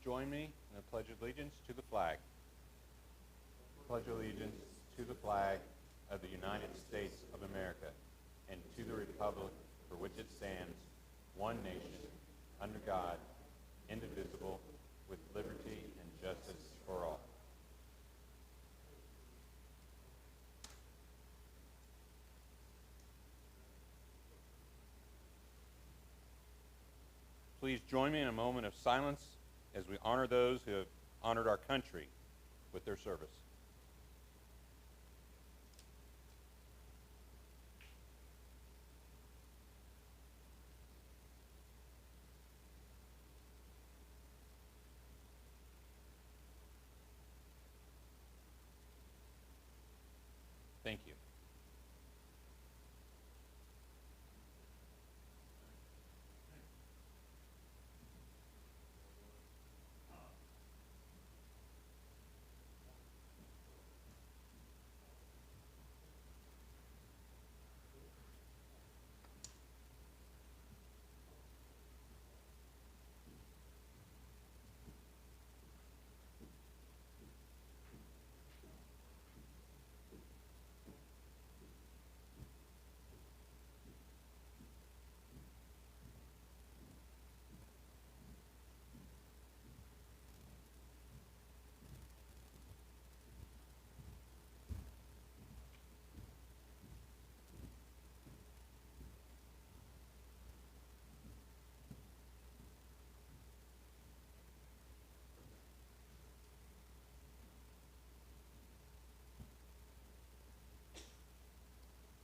join me in the Pledge of Allegiance to the flag. Pledge allegiance to the flag of the United States of America and to the republic for which it stands, one nation, under God, indivisible, with liberty and justice for all. Please join me in a moment of silence as we honor those who have honored our country with their service. Thank you.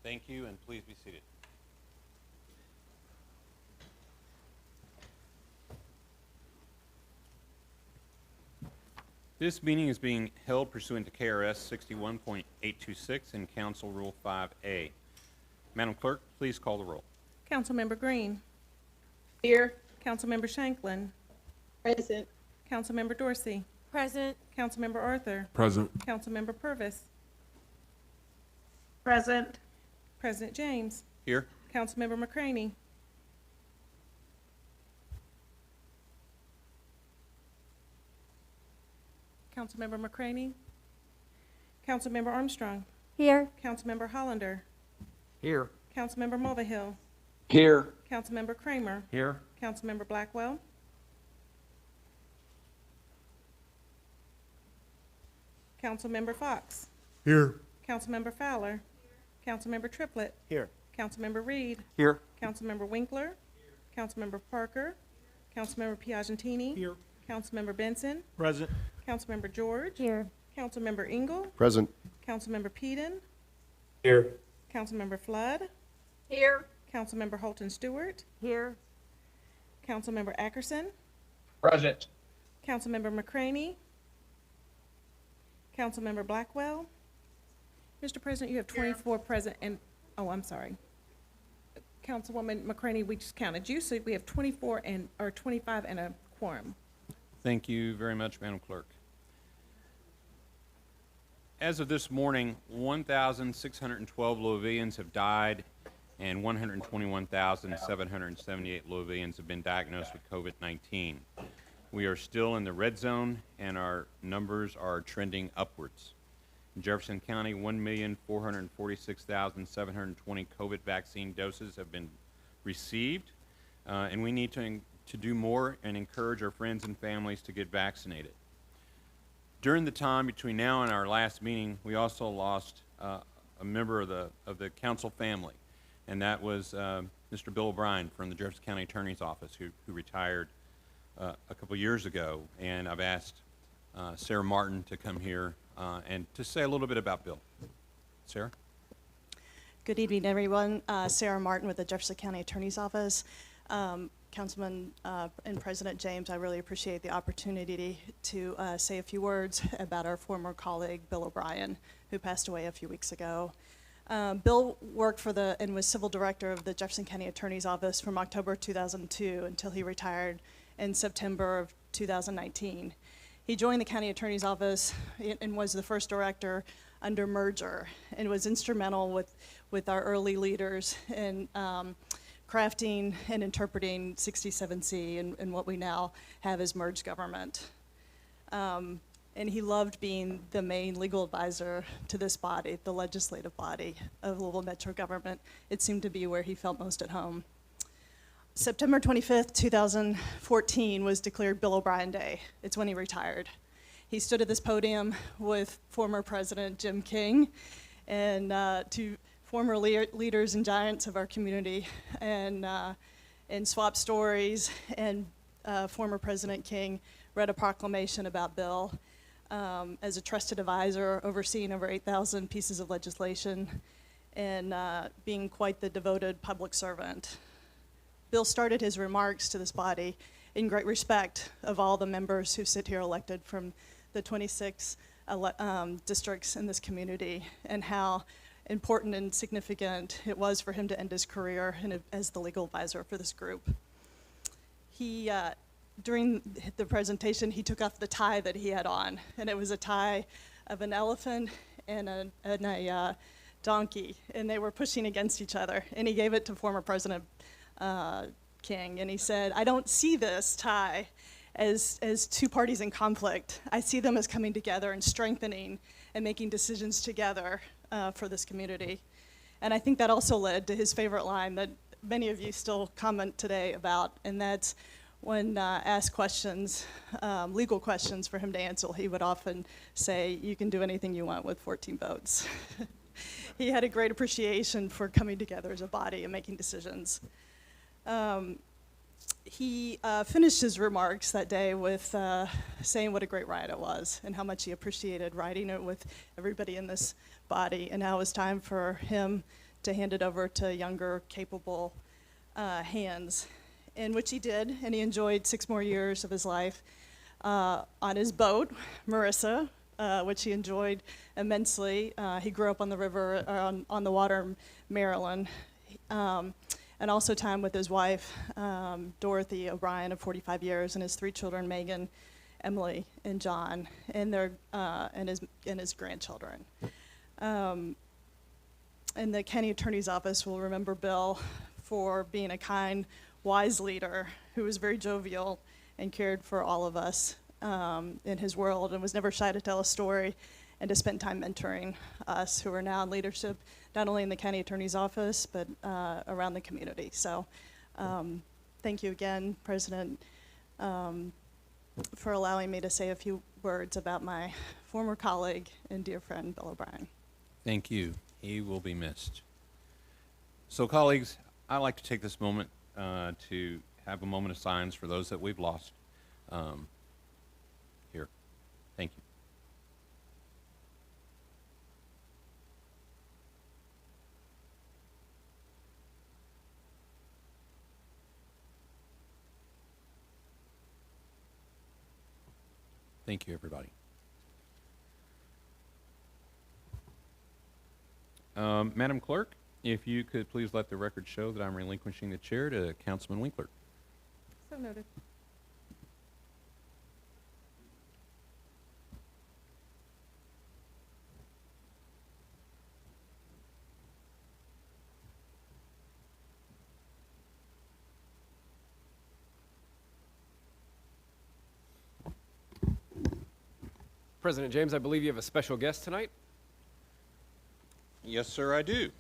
Thank you, and please be seated. This meeting is being held pursuant to KRS 61.826 and Council Rule 5A. Madam Clerk, please call the roll. Councilmember Green. Here. Councilmember Shanklin. Present. Councilmember Dorsey. Present. Councilmember Arthur. Present. Councilmember Purvis. Present. President James. Here. Councilmember McCraney. Councilmember McCraney. Councilmember Armstrong. Here. Councilmember Hollander. Here. Councilmember Mulvihill. Here. Councilmember Kramer. Here. Councilmember Blackwell. Councilmember Fox. Here. Councilmember Fowler. Councilmember Triplett. Here. Councilmember Reed. Here. Councilmember Winkler. Councilmember Parker. Councilmember Piagentini. Here. Councilmember Benson. Present. Councilmember George. Here. Councilmember Engel. Present. Councilmember Peden. Here. Councilmember Flood. Here. Councilmember Holton Stewart. Here. Councilmember Ackerson. Present. Councilmember McCraney. Councilmember Blackwell. Mr. President, you have 24 present and, oh, I'm sorry. Councilwoman McCraney, we just counted you, so we have 24 and, or 25 and a quorum. Thank you very much, Madam Clerk. As of this morning, 1,612 Louisvillians have died and 121,778 Louisvillians have been diagnosed with COVID-19. We are still in the red zone and our numbers are trending upwards. In Jefferson County, 1,446,720 COVID vaccine doses have been received, and we need to do more and encourage our friends and families to get vaccinated. During the time between now and our last meeting, we also lost a member of the council family, and that was Mr. Bill O'Brien from the Jefferson County Attorney's Office, who retired a couple years ago, and I've asked Sarah Martin to come here and to say a little bit about Bill. Sarah? Good evening, everyone. Sarah Martin with the Jefferson County Attorney's Office. Councilman and President James, I really appreciate the opportunity to say a few words about our former colleague, Bill O'Brien, who passed away a few weeks ago. Bill worked for and was civil director of the Jefferson County Attorney's Office from October 2002 until he retired in September of 2019. He joined the county attorney's office and was the first director under merger and was instrumental with our early leaders in crafting and interpreting 67C and what we now have as merged government. And he loved being the main legal advisor to this body, the legislative body of Louisville Metro government. It seemed to be where he felt most at home. September 25th, 2014 was declared Bill O'Brien Day. It's when he retired. He stood at this podium with former President Jim King and two former leaders and giants of our community and swapped stories, and former President King read a proclamation about Bill as a trusted advisor, overseeing over 8,000 pieces of legislation, and being quite the devoted public servant. Bill started his remarks to this body in great respect of all the members who sit here elected from the 26 districts in this community, and how important and significant it was for him to end his career as the legal advisor for this group. He, during the presentation, he took off the tie that he had on, and it was a tie of an elephant and a donkey, and they were pushing against each other, and he gave it to former President King, and he said, "I don't see this tie as two parties in conflict. I see them as coming together and strengthening and making decisions together for this community." And I think that also led to his favorite line that many of you still comment today about, and that's when asked questions, legal questions for him to answer, he would often say, "You can do anything you want with 14 votes." He had a great appreciation for coming together as a body and making decisions. He finished his remarks that day with saying what a great ride it was and how much he appreciated riding it with everybody in this body, and how it was time for him to hand it over to younger, capable hands, in which he did, and he enjoyed 6 more years of his life on his boat, Marissa, which he enjoyed immensely. He grew up on the river, on the water in Maryland. And also time with his wife, Dorothy O'Brien, of 45 years, and his 3 children, Megan, Emily, and John, and his grandchildren. And the county attorney's office will remember Bill for being a kind, wise leader who was very jovial and cared for all of us in his world, and was never shy to tell a story and to spend time mentoring us who are now in leadership, not only in the county attorney's office, but around the community. So thank you again, President, for allowing me to say a few words about my former colleague and dear friend, Bill O'Brien. Thank you. He will be missed. So, colleagues, I'd like to take this moment to have a moment of silence for those that we've lost here. Thank you. Thank you, everybody. Madam Clerk, if you could please let the record show that I'm relinquishing the chair to Councilman Winkler. So noted. President James, I believe you have a special guest tonight. Yes, sir, I do.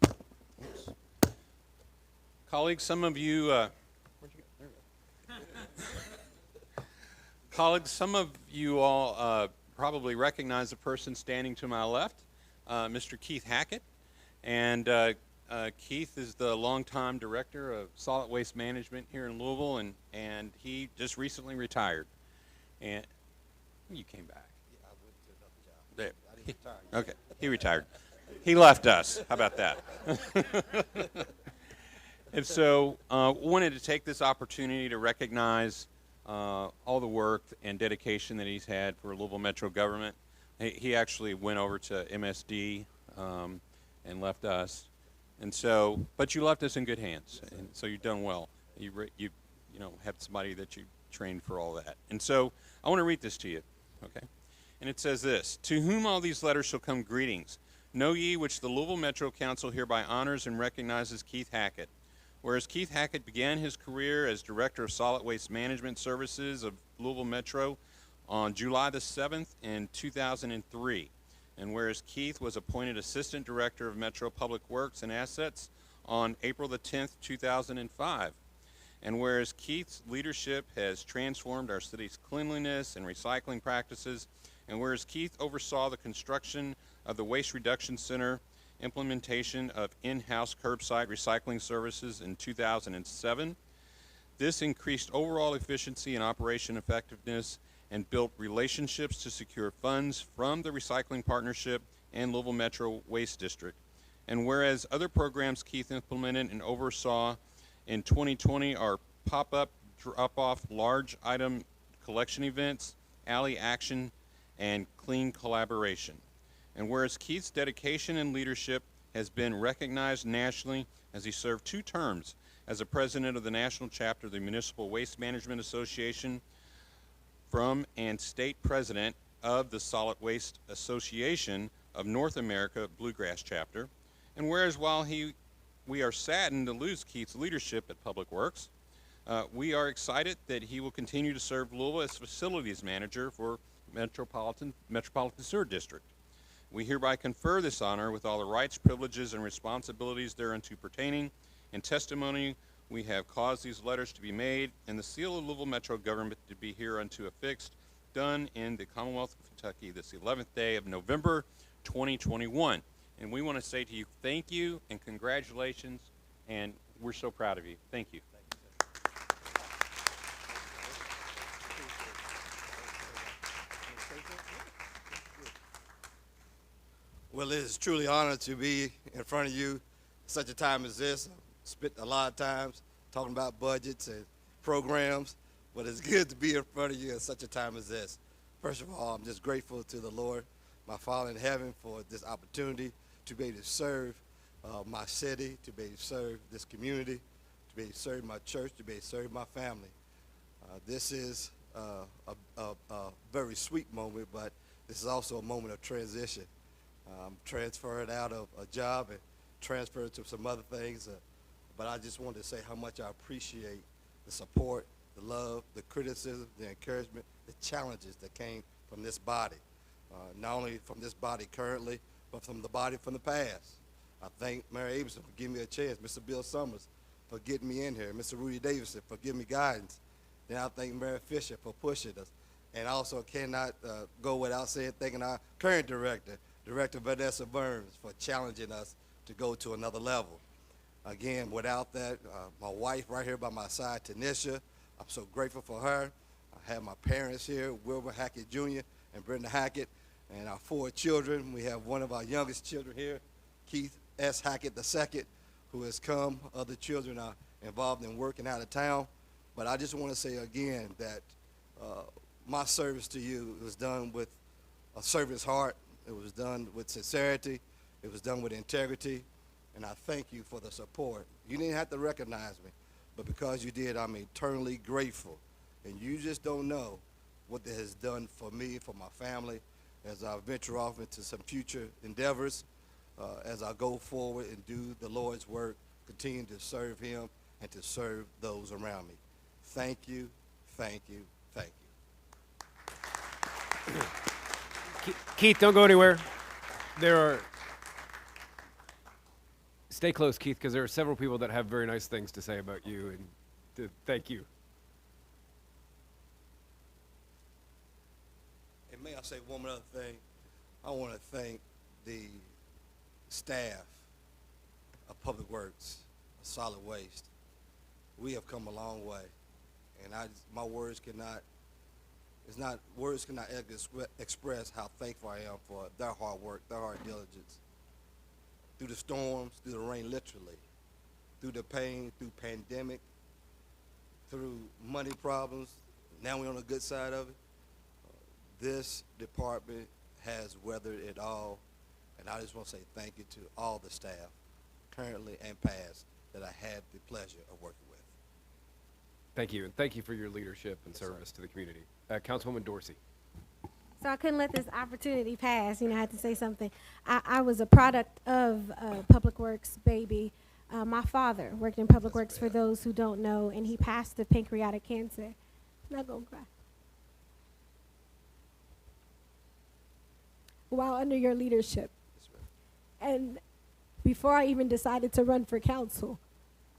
Oops. Colleagues, some of you, all probably recognize the person standing to my left, Mr. Keith Hackett, and Keith is the longtime director of solid waste management here in Louisville, and he just recently retired. And you came back. Yeah, I went to another job. There. I didn't retire. Okay, he retired. He left us. How about that? And so wanted to take this opportunity to recognize all the work and dedication that he's had for Louisville Metro government. He actually went over to MSD and left us. And so, but you left us in good hands, and so you've done well. You had somebody that you trained for all that. And so I want to read this to you, okay? And it says this: "To whom all these letters shall come greetings, Know ye which the Louisville Metro Council hereby honors and recognizes Keith Hackett. Whereas Keith Hackett began his career as Director of Solid Waste Management Services of Louisville Metro on July the 7th in 2003. And whereas Keith was appointed Assistant Director of Metro Public Works and Assets on April the 10th, 2005. And whereas Keith's leadership has transformed our city's cleanliness and recycling practices, and whereas Keith oversaw the construction of the Waste Reduction Center, implementation of in-house curbside recycling services in 2007, this increased overall efficiency and operation effectiveness and built relationships to secure funds from the Recycling Partnership and Louisville Metro Waste District. And whereas other programs Keith implemented and oversaw in 2020 are pop-up, drop-off, large item collection events, alley action, and clean collaboration. And whereas Keith's dedication and leadership has been recognized nationally as he served 2 terms as the president of the national chapter of the Municipal Waste Management Association from and state president of the Solid Waste Association of North America Bluegrass chapter. And whereas while we are saddened to lose Keith's leadership at Public Works, we are excited that he will continue to serve Louisville as facilities manager for Metropolitan Sewer District. We hereby confer this honor with all the rights, privileges, and responsibilities thereunto pertaining. In testimony, we have caused these letters to be made, and the seal of Louisville Metro government to be hereunto affixed, done in the Commonwealth of Kentucky this 11th day of November, 2021. And we want to say to you, thank you and congratulations, and we're so proud of you. Thank you. Well, it is truly an honor to be in front of you at such a time as this. I've spent a lot of times talking about budgets and programs, but it's good to be in front of you at such a time as this. First of all, I'm just grateful to the Lord, my Father in heaven, for this opportunity to be able to serve my city, to be able to serve this community, to be able to serve my church, to be able to serve my family. This is a very sweet moment, but this is also a moment of transition. I'm transferred out of a job and transferred to some other things, but I just wanted to say how much I appreciate the support, the love, the criticism, the encouragement, the challenges that came from this body. Not only from this body currently, but from the body from the past. I thank Mary Abelson for giving me a chance, Mr. Bill Summers for getting me in here, Mr. Rudy Davidson for giving me guidance. Then I thank Mary Fisher for pushing us. And I also cannot go without saying thanking our current director, Director Vanessa Burns, for challenging us to go to another level. Again, without that, my wife right here by my side, Tanisha, I'm so grateful for her. I have my parents here, Wilbur Hackett Jr. and Brenda Hackett, and our 4 children. We have one of our youngest children here, Keith S. Hackett II, who has come. Other children are involved in working out of town. But I just want to say again that my service to you was done with a servant's heart. It was done with sincerity. It was done with integrity. And I thank you for the support. You didn't have to recognize me, but because you did, I'm eternally grateful. And you just don't know what that has done for me, for my family, as I venture off into some future endeavors, as I go forward and do the Lord's work, continue to serve him and to serve those around me. Thank you, thank you, thank you. Keith, don't go anywhere. Stay close, Keith, because there are several people that have very nice things to say about you, and to thank you. And may I say one other thing? I want to thank the staff of Public Works, of Solid Waste. We have come a long way, and my words cannot express how thankful I am for their hard work, their hard diligence. Through the storms, through the rain literally, through the pain, through pandemic, through money problems, now we're on the good side of it. This department has weathered it all, and I just want to say thank you to all the staff, currently and past, that I had the pleasure of working with. Thank you, and thank you for your leadership and service to the community. Councilwoman Dorsey. So I couldn't let this opportunity pass. I had to say something. I was a product of Public Works, baby. My father worked in Public Works, for those who don't know, and he passed of pancreatic cancer. I'm not gonna cry. While under your leadership. And before I even decided to run for council,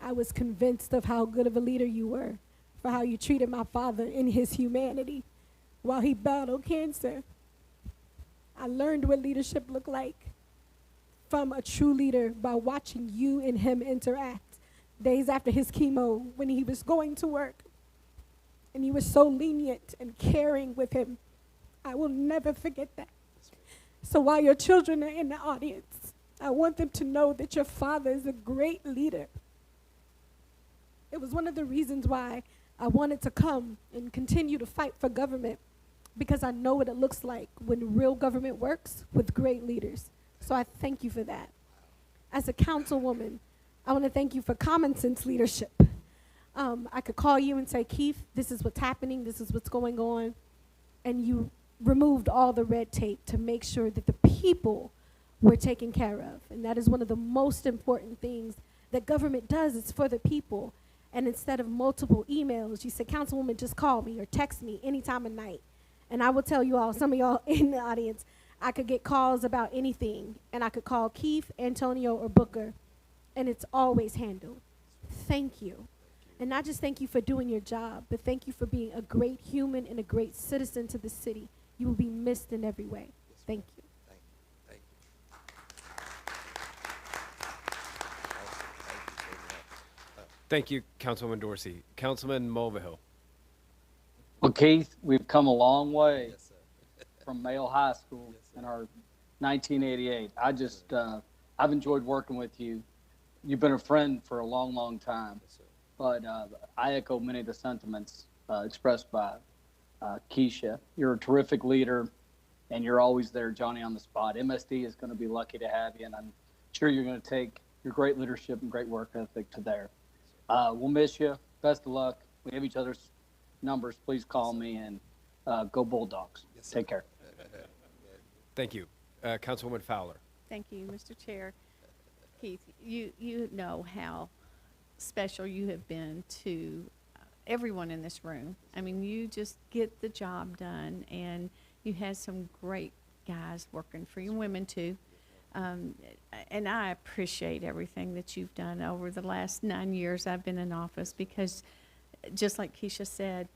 I was convinced of how good of a leader you were, for how you treated my father in his humanity while he battled cancer. I learned what leadership looked like from a true leader by watching you and him interact days after his chemo when he was going to work. And you were so lenient and caring with him. I will never forget that. So while your children are in the audience, I want them to know that your father is a great leader. It was one of the reasons why I wanted to come and continue to fight for government, because I know what it looks like when real government works with great leaders. So I thank you for that. As a councilwoman, I want to thank you for common sense leadership. I could call you and say, Keith, this is what's happening, this is what's going on, and you removed all the red tape to make sure that the people were taken care of. And that is one of the most important things that government does. It's for the people. And instead of multiple emails, you said, Councilwoman, just call me or text me any time of night. And I will tell you all, some of y'all in the audience, I could get calls about anything, and I could call Keith, Antonio, or Booker, and it's always handled. Thank you. And not just thank you for doing your job, but thank you for being a great human and a great citizen to the city. You will be missed in every way. Thank you. Thank you. Thank you, Councilwoman Dorsey. Councilman Mulvihill. Well, Keith, we've come a long way Yes, sir. from Male High School in our 1988. I've enjoyed working with you. You've been a friend for a long, long time. Yes, sir. But I echo many of the sentiments expressed by Keisha. You're a terrific leader, and you're always there, Johnny, on the spot. MSD is going to be lucky to have you, and I'm sure you're going to take your great leadership and great work ethic to there. We'll miss you. Best of luck. We have each other's numbers. Please call me, and go Bulldogs. Yes, sir. Take care. Thank you. Councilwoman Fowler. Thank you, Mr. Chair. Keith, you know how special you have been to everyone in this room. I mean, you just get the job done, and you had some great guys working for you, women too. And I appreciate everything that you've done over the last 9 years I've been in office, because just like Keisha said,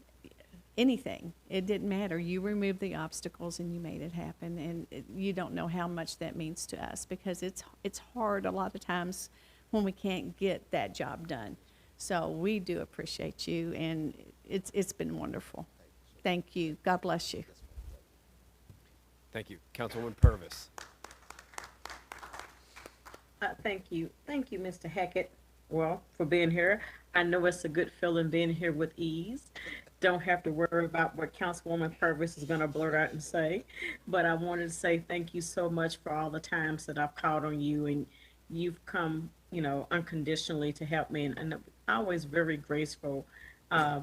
anything, it didn't matter. You removed the obstacles and you made it happen, and you don't know how much that means to us, because it's hard a lot of times when we can't get that job done. So we do appreciate you, and it's been wonderful. Thank you. God bless you. Thank you. Councilwoman Purvis. Thank you, Mr. Hackett, for being here. I know it's a good feeling being here with ease. Don't have to worry about what Councilwoman Purvis is going to blurt out and say. But I wanted to say thank you so much for all the times that I've called on you, and you've come, unconditionally to help me, and I'm always very graceful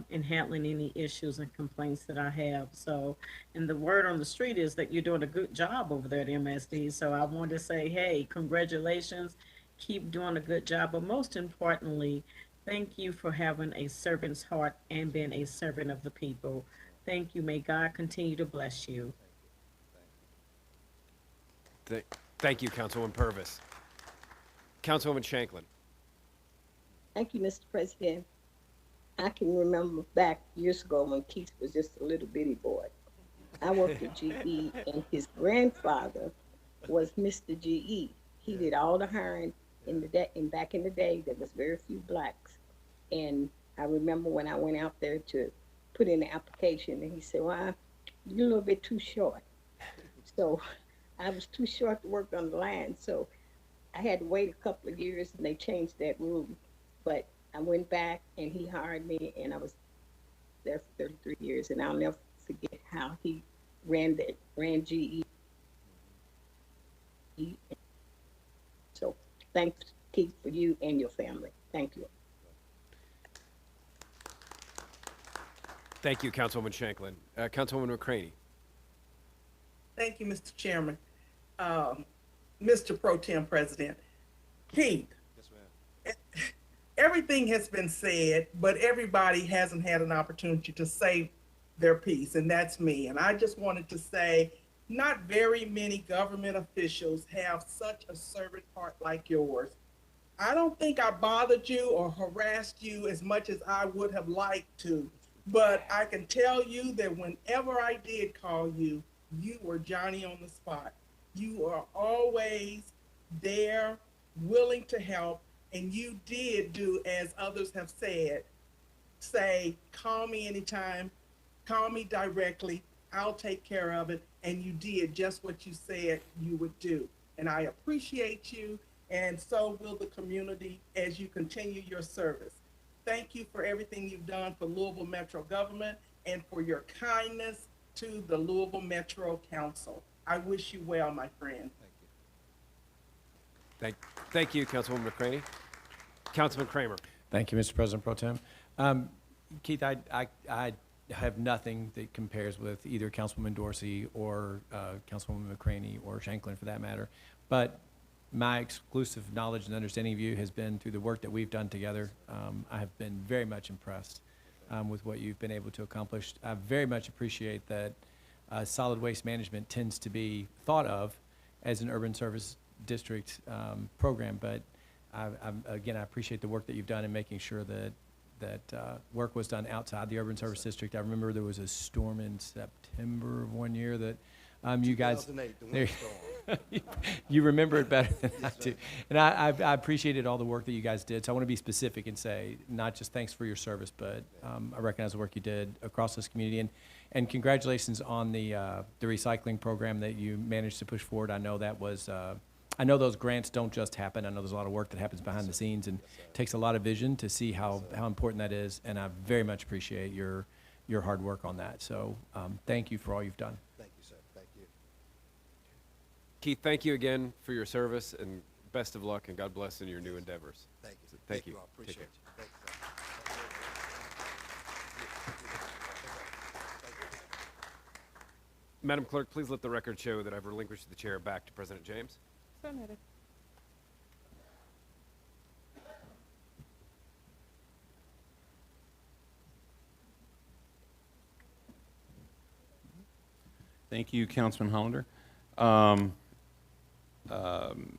in handling any issues and complaints that I have. So, and the word on the street is that you're doing a good job over there at MSD. So I wanted to say, hey, congratulations, keep doing a good job. But most importantly, thank you for having a servant's heart and being a servant of the people. Thank you. May God continue to bless you. Thank you, Councilwoman Purvis. Councilwoman Shanklin. Thank you, Mr. President. I can remember back years ago when Keith was just a little bitty boy. I worked at GE, and his grandfather was Mr. GE. He did all the hiring back in the day. There was very few blacks. And I remember when I went out there to put in the application, and he said, well, you're a little bit too short. So I was too short to work on the line. So I had to wait a couple of years, and they changed that rule. But I went back, and he hired me, and I was there for 33 years. And I'll never forget how he ran GE. So thanks, Keith, for you and your family. Thank you. Thank you, Councilwoman Shanklin. Councilwoman McCraney. Thank you, Mr. Chairman. Mr. Pro Tem President, Keith, Yes, ma'am. everything has been said, but everybody hasn't had an opportunity to say their piece, and that's me. And I just wanted to say, not very many government officials have such a servant heart like yours. I don't think I bothered you or harassed you as much as I would have liked to, but I can tell you that whenever I did call you, you were Johnny on the spot. You are always there, willing to help, and you did do as others have said, say, call me anytime, call me directly, I'll take care of it, and you did just what you said you would do. And I appreciate you, and so will the community as you continue your service. Thank you for everything you've done for Louisville Metro government and for your kindness to the Louisville Metro Council. I wish you well, my friend. Thank you, Councilwoman McCraney. Councilman Kramer. Thank you, Mr. President Pro Tem. Keith, I have nothing that compares with either Councilwoman Dorsey or Councilwoman McCraney or Shanklin for that matter. But my exclusive knowledge and understanding of you has been through the work that we've done together. I have been very much impressed with what you've been able to accomplish. I very much appreciate that solid waste management tends to be thought of as an urban service district program, but again, I appreciate the work that you've done in making sure that work was done outside the urban service district. I remember there was a storm in September of one year that you guys, 2008, the winter storm. you remember it better than I do. And I appreciated all the work that you guys did. So I want to be specific and say, not just thanks for your service, but I recognize the work you did across this community. And congratulations on the recycling program that you managed to push forward. I know that was, I know those grants don't just happen. I know there's a lot of work that happens behind the scenes and takes a lot of vision to see how important that is. And I very much appreciate your hard work on that. So thank you for all you've done. Thank you, sir. Thank you. Keith, thank you again for your service, and best of luck, and God bless in your new endeavors. Thank you. So thank you. all. Appreciate Take you. Thank you, sir. Madam Clerk, please let the record show that I've relinquished the chair back to President James. So noted. Thank you, Councilman Hollander.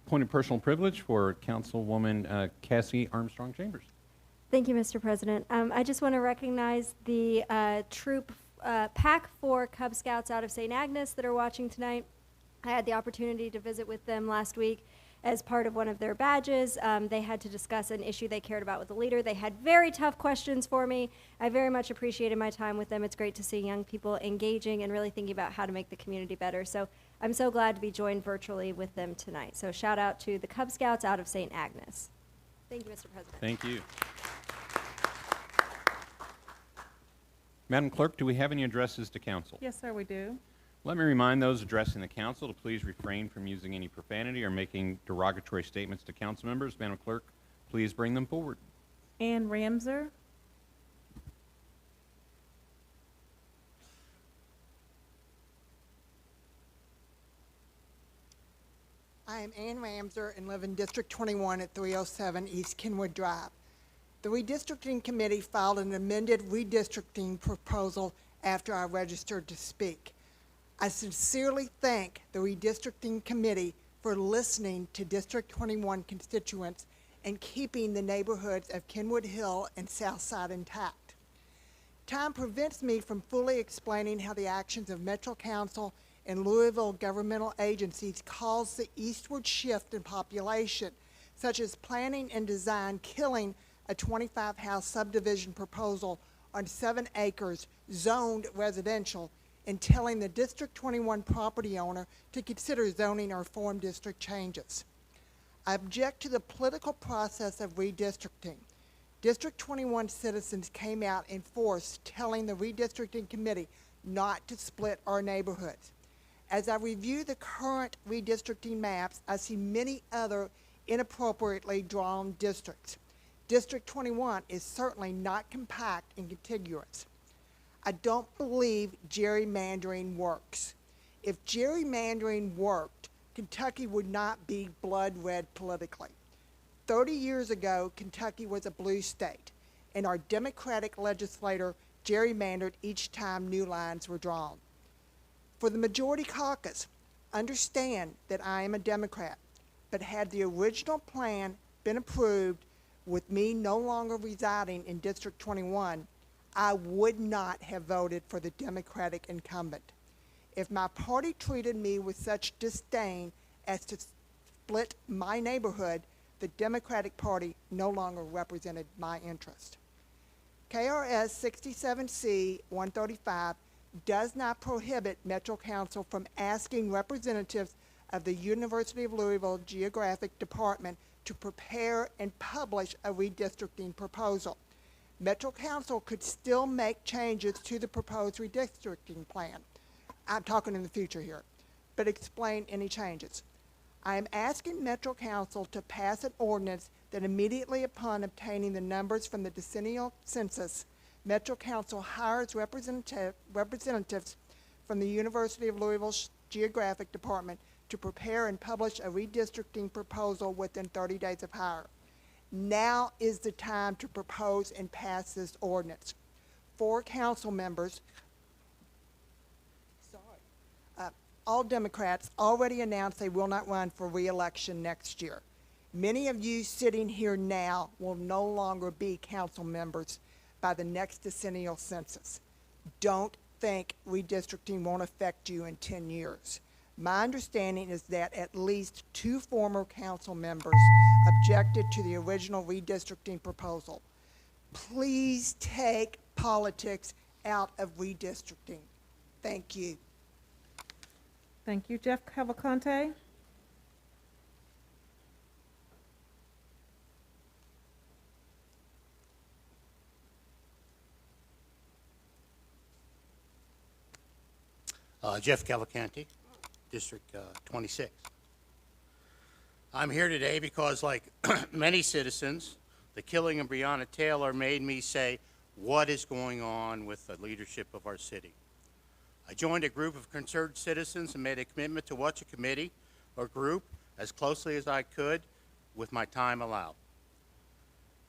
Point of personal privilege for Councilwoman Cassie Armstrong Chambers. Thank you, Mr. President. I just want to recognize the troop Pack 4 Cub Scouts out of St. Agnes that are watching tonight. I had the opportunity to visit with them last week as part of one of their badges. They had to discuss an issue they cared about with the leader. They had very tough questions for me. I very much appreciated my time with them. It's great to see young people engaging and really thinking about how to make the community better. So I'm so glad to be joined virtually with them tonight. So shout out to the Cub Scouts out of St. Agnes. Thank you, Mr. President. Thank you. Madam Clerk, do we have any addresses to council? Yes, sir, we do. Let me remind those addressing the council to please refrain from using any profanity or making derogatory statements to council members. Madam Clerk, please bring them forward. Ann Ramser. I am Ann Ramser and live in District 21 at 307 East Kenwood Drive. The redistricting committee filed an amended redistricting proposal after I registered to speak. I sincerely thank the redistricting committee for listening to District 21 constituents and keeping the neighborhoods of Kenwood Hill and Southside intact. Time prevents me from fully explaining how the actions of Metro Council and Louisville governmental agencies caused the eastward shift in population, such as planning and design killing a 25-house subdivision proposal on 7 acres zoned residential and telling the District 21 property owner to consider zoning or form district changes. I object to the political process of redistricting. District 21 citizens came out in force telling the redistricting committee not to split our neighborhoods. As I review the current redistricting maps, I see many other inappropriately drawn districts. District 21 is certainly not compact and contiguous. I don't believe gerrymandering works. If gerrymandering worked, Kentucky would not be blood red politically. 30 years ago, Kentucky was a blue state, and our Democratic legislator gerrymandered each time new lines were drawn. For the majority caucus, understand that I am a Democrat, but had the original plan been approved with me no longer residing in District 21, I would not have voted for the Democratic incumbent. If my party treated me with such disdain as to split my neighborhood, the Democratic Party no longer represented my interest. KRS 67C 135 does not prohibit Metro Council from asking representatives of the University of Louisville Geographic Department to prepare and publish a redistricting proposal. Metro Council could still make changes to the proposed redistricting plan. I'm talking in the future here, but explain any changes. I am asking Metro Council to pass an ordinance that immediately upon obtaining the numbers from the decennial census, Metro Council hires representatives from the University of Louisville's Geographic Department to prepare and publish a redistricting proposal within 30 days of hire. Now is the time to propose and pass this ordinance. 4 council members, all Democrats, already announced they will not run for re-election next year. Many of you sitting here now will no longer be council members by the next decennial census. Don't think redistricting won't affect you in 10 years. My understanding is that at least 2 former council members objected to the original redistricting proposal. Please take politics out of redistricting. Thank you. Thank you. Jeff Cavalcante? Jeff Cavalcanti, District 26. I'm here today because, like many citizens, the killing of Breonna Taylor made me say, what is going on with the leadership of our city? I joined a group of concerned citizens and made a commitment to watch a committee or group as closely as I could with my time allowed.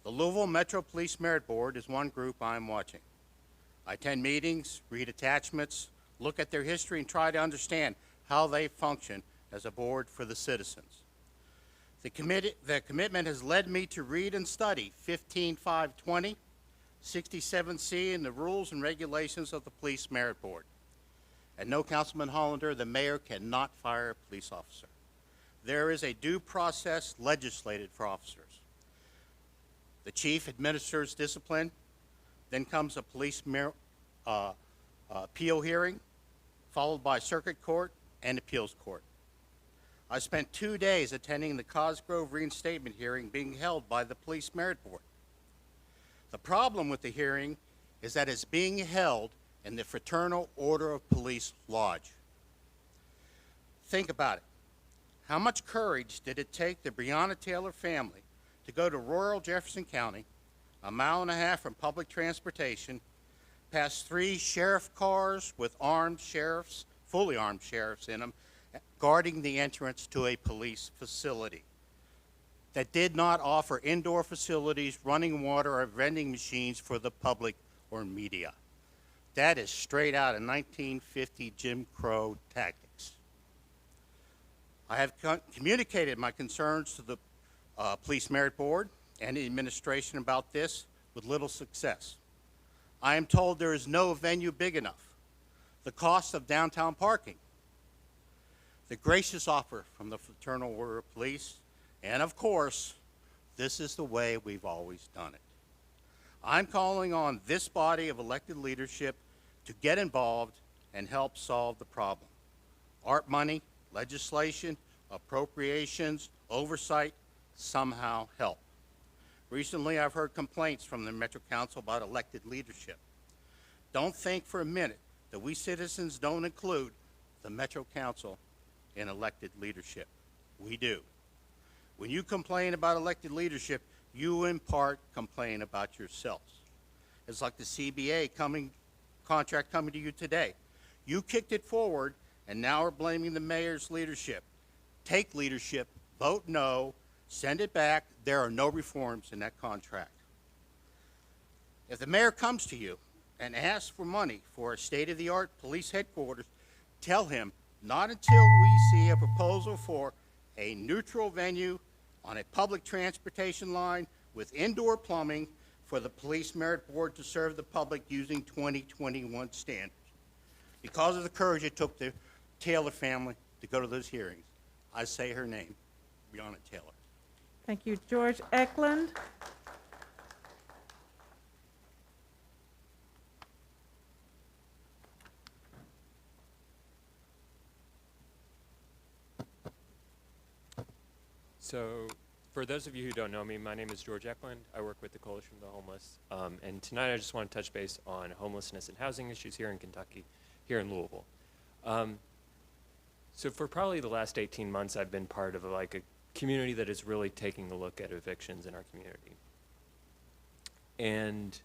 The Louisville Metro Police Merit Board is one group I'm watching. I attend meetings, read attachments, look at their history, and try to understand how they function as a board for the citizens. The commitment has led me to read and study 15520, 67C, and the rules and regulations of the Police Merit Board. And no, Councilman Hollander, the mayor cannot fire a police officer. There is a due process legislated for officers. The chief administers discipline, then comes a police appeal hearing, followed by circuit court and appeals court. I spent 2 days attending the Cosgrove reinstatement hearing being held by the Police Merit Board. The problem with the hearing is that it's being held in the Fraternal Order of Police Lodge. Think about it. How much courage did it take the Breonna Taylor family to go to rural Jefferson County, a mile and a half from public transportation, past 3 sheriff cars with armed sheriffs, fully armed sheriffs in them, guarding the entrance to a police facility that did not offer indoor facilities, running water, or vending machines for the public or media? That is straight out of 1950 Jim Crow tactics. I have communicated my concerns to the Police Merit Board and the administration about this with little success. I am told there is no venue big enough, the cost of downtown parking, the gracious offer from the Fraternal Order of Police, and of course, this is the way we've always done it. I'm calling on this body of elected leadership to get involved and help solve the problem. Art money, legislation, appropriations, oversight, somehow help. Recently, I've heard complaints from the Metro Council about elected leadership. Don't think for a minute that we citizens don't include the Metro Council in elected leadership. We do. When you complain about elected leadership, you in part complain about yourselves. It's like the CBA contract coming to you today. You kicked it forward and now are blaming the mayor's leadership. Take leadership, vote no, send it back. There are no reforms in that contract. If the mayor comes to you and asks for money for a state-of-the-art police headquarters, tell him not until we see a proposal for a neutral venue on a public transportation line with indoor plumbing for the police merit board to serve the public using 2021 standards. Because of the courage it took the Taylor family to go to those hearings, I say her name, Breonna Taylor. Thank you. George Eklund. So, for those of you who don't know me, my name is George Eklund. I work with the Coalition of the Homeless. And tonight I just want to touch base on homelessness and housing issues here in Kentucky, here in Louisville. So for probably the last 18 months, I've been part of a community that is really taking a look at evictions in our community. And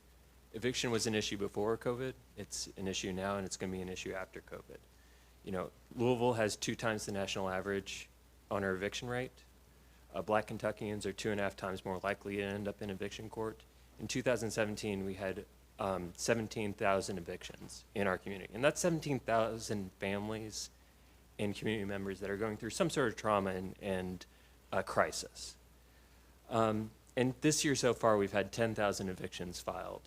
eviction was an issue before COVID. It's an issue now, and it's going to be an issue after COVID. You know, Louisville has 2 times the national average on our eviction rate. Black Kentuckians are 2.5 times more likely to end up in eviction court. In 2017, we had 17,000 evictions in our community. And that's 17,000 families and community members that are going through some sort of trauma and crisis. And this year so far, we've had 10,000 evictions filed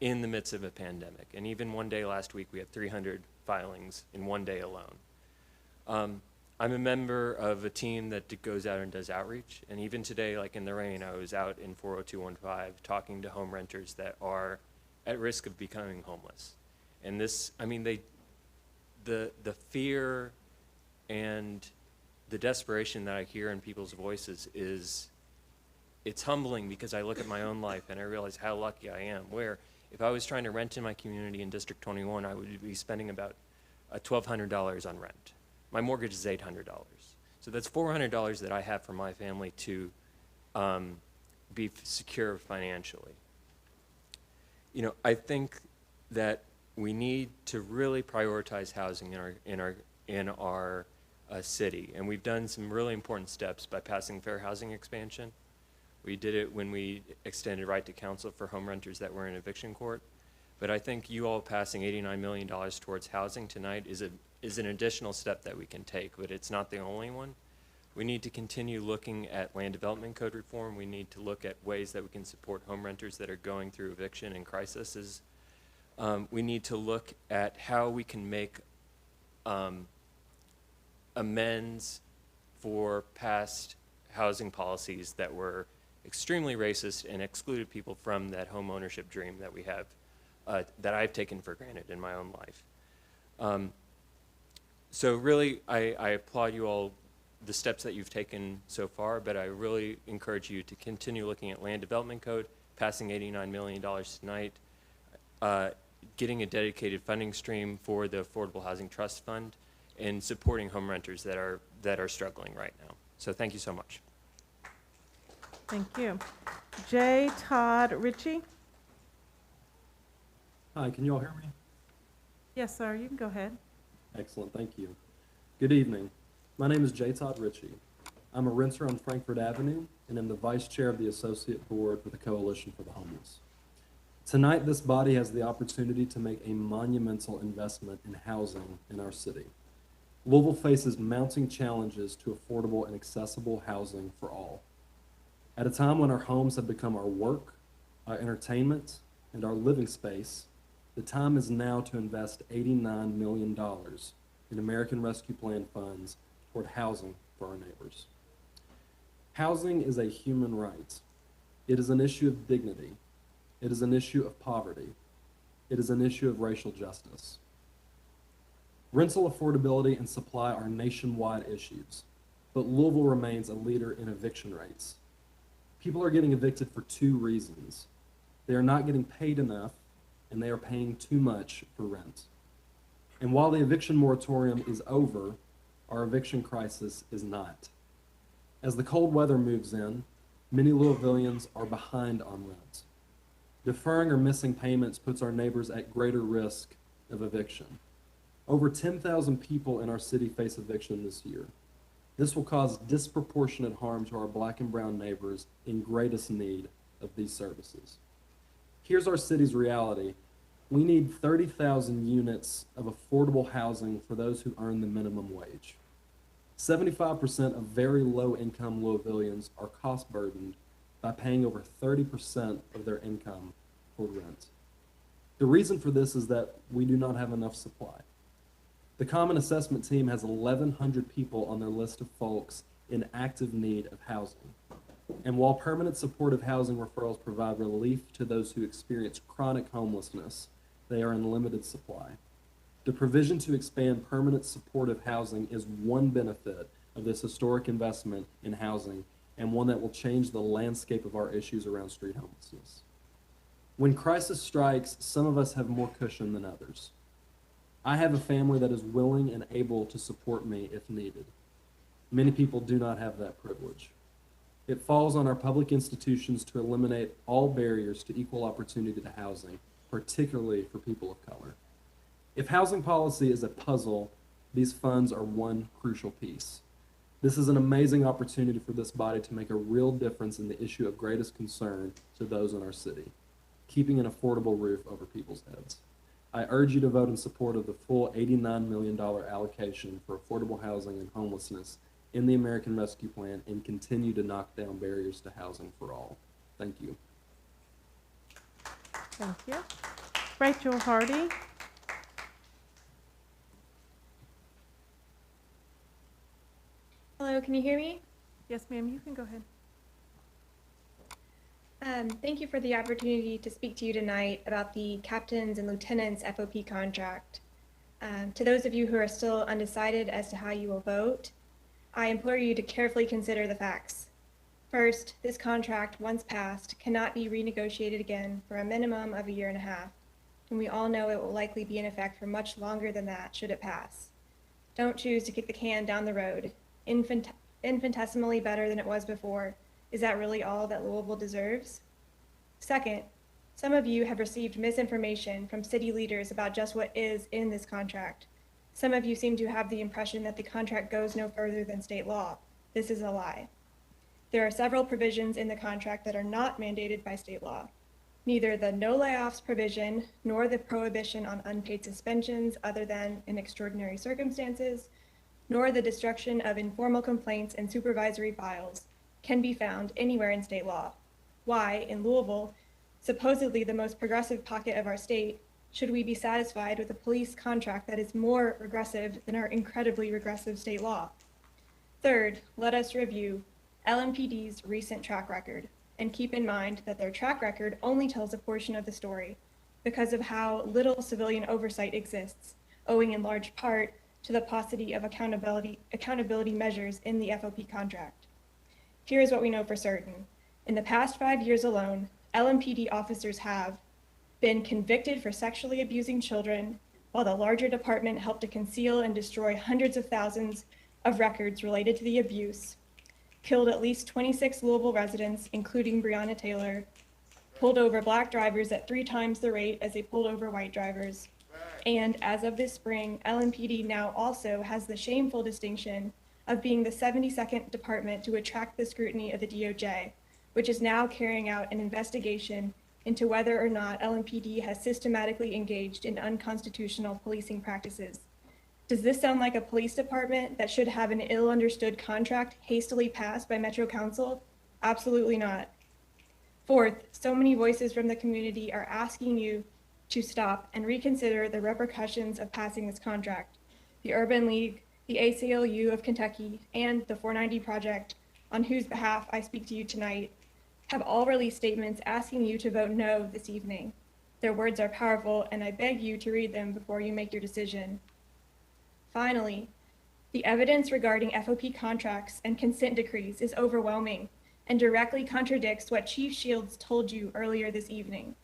in the midst of a pandemic. And even one day last week, we had 300 filings in one day alone. I'm a member of a team that goes out and does outreach. And even today, like in the rain, I was out in 40215 talking to home renters that are at risk of becoming homeless. And this, I mean, the fear and the desperation that I hear in people's voices it's humbling, because I look at my own life and I realize how lucky I am, where if I was trying to rent in my community in District 21, I would be spending about $1,200 on rent. My mortgage is $800. So that's $400 that I have for my family to be secure financially. You know, I think that we need to really prioritize housing in our city, and we've done some really important steps by passing fair housing expansion. We did it when we extended right to counsel for home renters that were in eviction court. But I think you all passing $89 million towards housing tonight is an additional step that we can take, but it's not the only one. We need to continue looking at land development code reform. We need to look at ways that we can support home renters that are going through eviction and crises. We need to look at how we can make amends for past housing policies that were extremely racist and excluded people from that home ownership dream that we have, that I've taken for granted in my own life. So really, I applaud you all, the steps that you've taken so far, but I really encourage you to continue looking at land development code, passing $89 million tonight, getting a dedicated funding stream for the Affordable Housing Trust Fund, and supporting home renters that are struggling right now. So thank you so much. Thank you. J. Todd Ritchie. Hi, can you all hear me? Yes, sir, you can go ahead. Excellent, thank you. Good evening. My name is J. Todd Ritchie. I'm a renter on Frankfurt Avenue and am the vice chair of the associate board for the Coalition for the Homeless. Tonight, this body has the opportunity to make a monumental investment in housing in our city. Louisville faces mounting challenges to affordable and accessible housing for all. At a time when our homes have become our work, our entertainment, and our living space, the time is now to invest $89 million in American Rescue Plan funds toward housing for our neighbors. Housing is a human right. It is an issue of dignity. It is an issue of poverty. It is an issue of racial justice. Rental affordability and supply are nationwide issues, but Louisville remains a leader in eviction rates. People are getting evicted for 2 reasons. They are not getting paid enough, and they are paying too much for rent. And while the eviction moratorium is over, our eviction crisis is not. As the cold weather moves in, many Louisvillians are behind on rent. Deferring or missing payments puts our neighbors at greater risk of eviction. Over 10,000 people in our city face eviction this year. This will cause disproportionate harm to our black and brown neighbors in greatest need of these services. Here's our city's reality. We need 30,000 units of affordable housing for those who earn the minimum wage. 75% of very low-income Louisvillians are cost-burdened by paying over 30% of their income for rent. The reason for this is that we do not have enough supply. The Common Assessment Team has 1,100 people on their list of folks in active need of housing. And while permanent supportive housing referrals provide relief to those who experience chronic homelessness, they are in limited supply. The provision to expand permanent supportive housing is one benefit of this historic investment in housing, and one that will change the landscape of our issues around street homelessness. When crisis strikes, some of us have more cushion than others. I have a family that is willing and able to support me if needed. Many people do not have that privilege. It falls on our public institutions to eliminate all barriers to equal opportunity to housing, particularly for people of color. If housing policy is a puzzle, these funds are one crucial piece. This is an amazing opportunity for this body to make a real difference in the issue of greatest concern to those in our city, keeping an affordable roof over people's heads. I urge you to vote in support of the full $89 million allocation for affordable housing and homelessness in the American Rescue Plan and continue to knock down barriers to housing for all. Thank you. Thank you. Rachel Hardy. Hello, can you hear me? Yes, ma'am, you can go ahead. Thank you for the opportunity to speak to you tonight about the captain's and lieutenant's FOP contract. To those of you who are still undecided as to how you will vote, I implore you to carefully consider the facts. First, this contract, once passed, cannot be renegotiated again for a minimum of 1.5 years, and we all know it will likely be in effect for much longer than that should it pass. Don't choose to kick the can down the road. Infinitesimally better than it was before. Is that really all that Louisville deserves? Second, some of you have received misinformation from city leaders about just what is in this contract. Some of you seem to have the impression that the contract goes no further than state law. This is a lie. There are several provisions in the contract that are not mandated by state law. Neither the no layoffs provision nor the prohibition on unpaid suspensions other than in extraordinary circumstances, nor the destruction of informal complaints and supervisory files can be found anywhere in state law. Why, in Louisville, supposedly the most progressive pocket of our state, should we be satisfied with a police contract that is more regressive than our incredibly regressive state law? Third, let us review LMPD's recent track record and keep in mind that their track record only tells a portion of the story because of how little civilian oversight exists, owing in large part to the paucity of accountability measures in the FOP contract. Here is what we know for certain. In the past 5 years alone, LMPD officers have been convicted for sexually abusing children, while the larger department helped to conceal and destroy hundreds of thousands of records related to the abuse, killed at least 26 Louisville residents, including Breonna Taylor, pulled over black drivers at 3 times the rate as they pulled over white drivers. And as of this spring, LMPD now also has the shameful distinction of being the 72nd department to attract the scrutiny of the DOJ, which is now carrying out an investigation into whether or not LMPD has systematically engaged in unconstitutional policing practices. Does this sound like a police department that should have an ill-understood contract hastily passed by Metro Council? Absolutely not. Fourth, so many voices from the community are asking you to stop and reconsider the repercussions of passing this contract. The Urban League, the ACLU of Kentucky, and the 490 Project, on whose behalf I speak to you tonight, have all released statements asking you to vote no this evening. Their words are powerful, and I beg you to read them before you make your decision. Finally, the evidence regarding FOP contracts and consent decrees is overwhelming and directly contradicts what Chief Shields told you earlier this evening.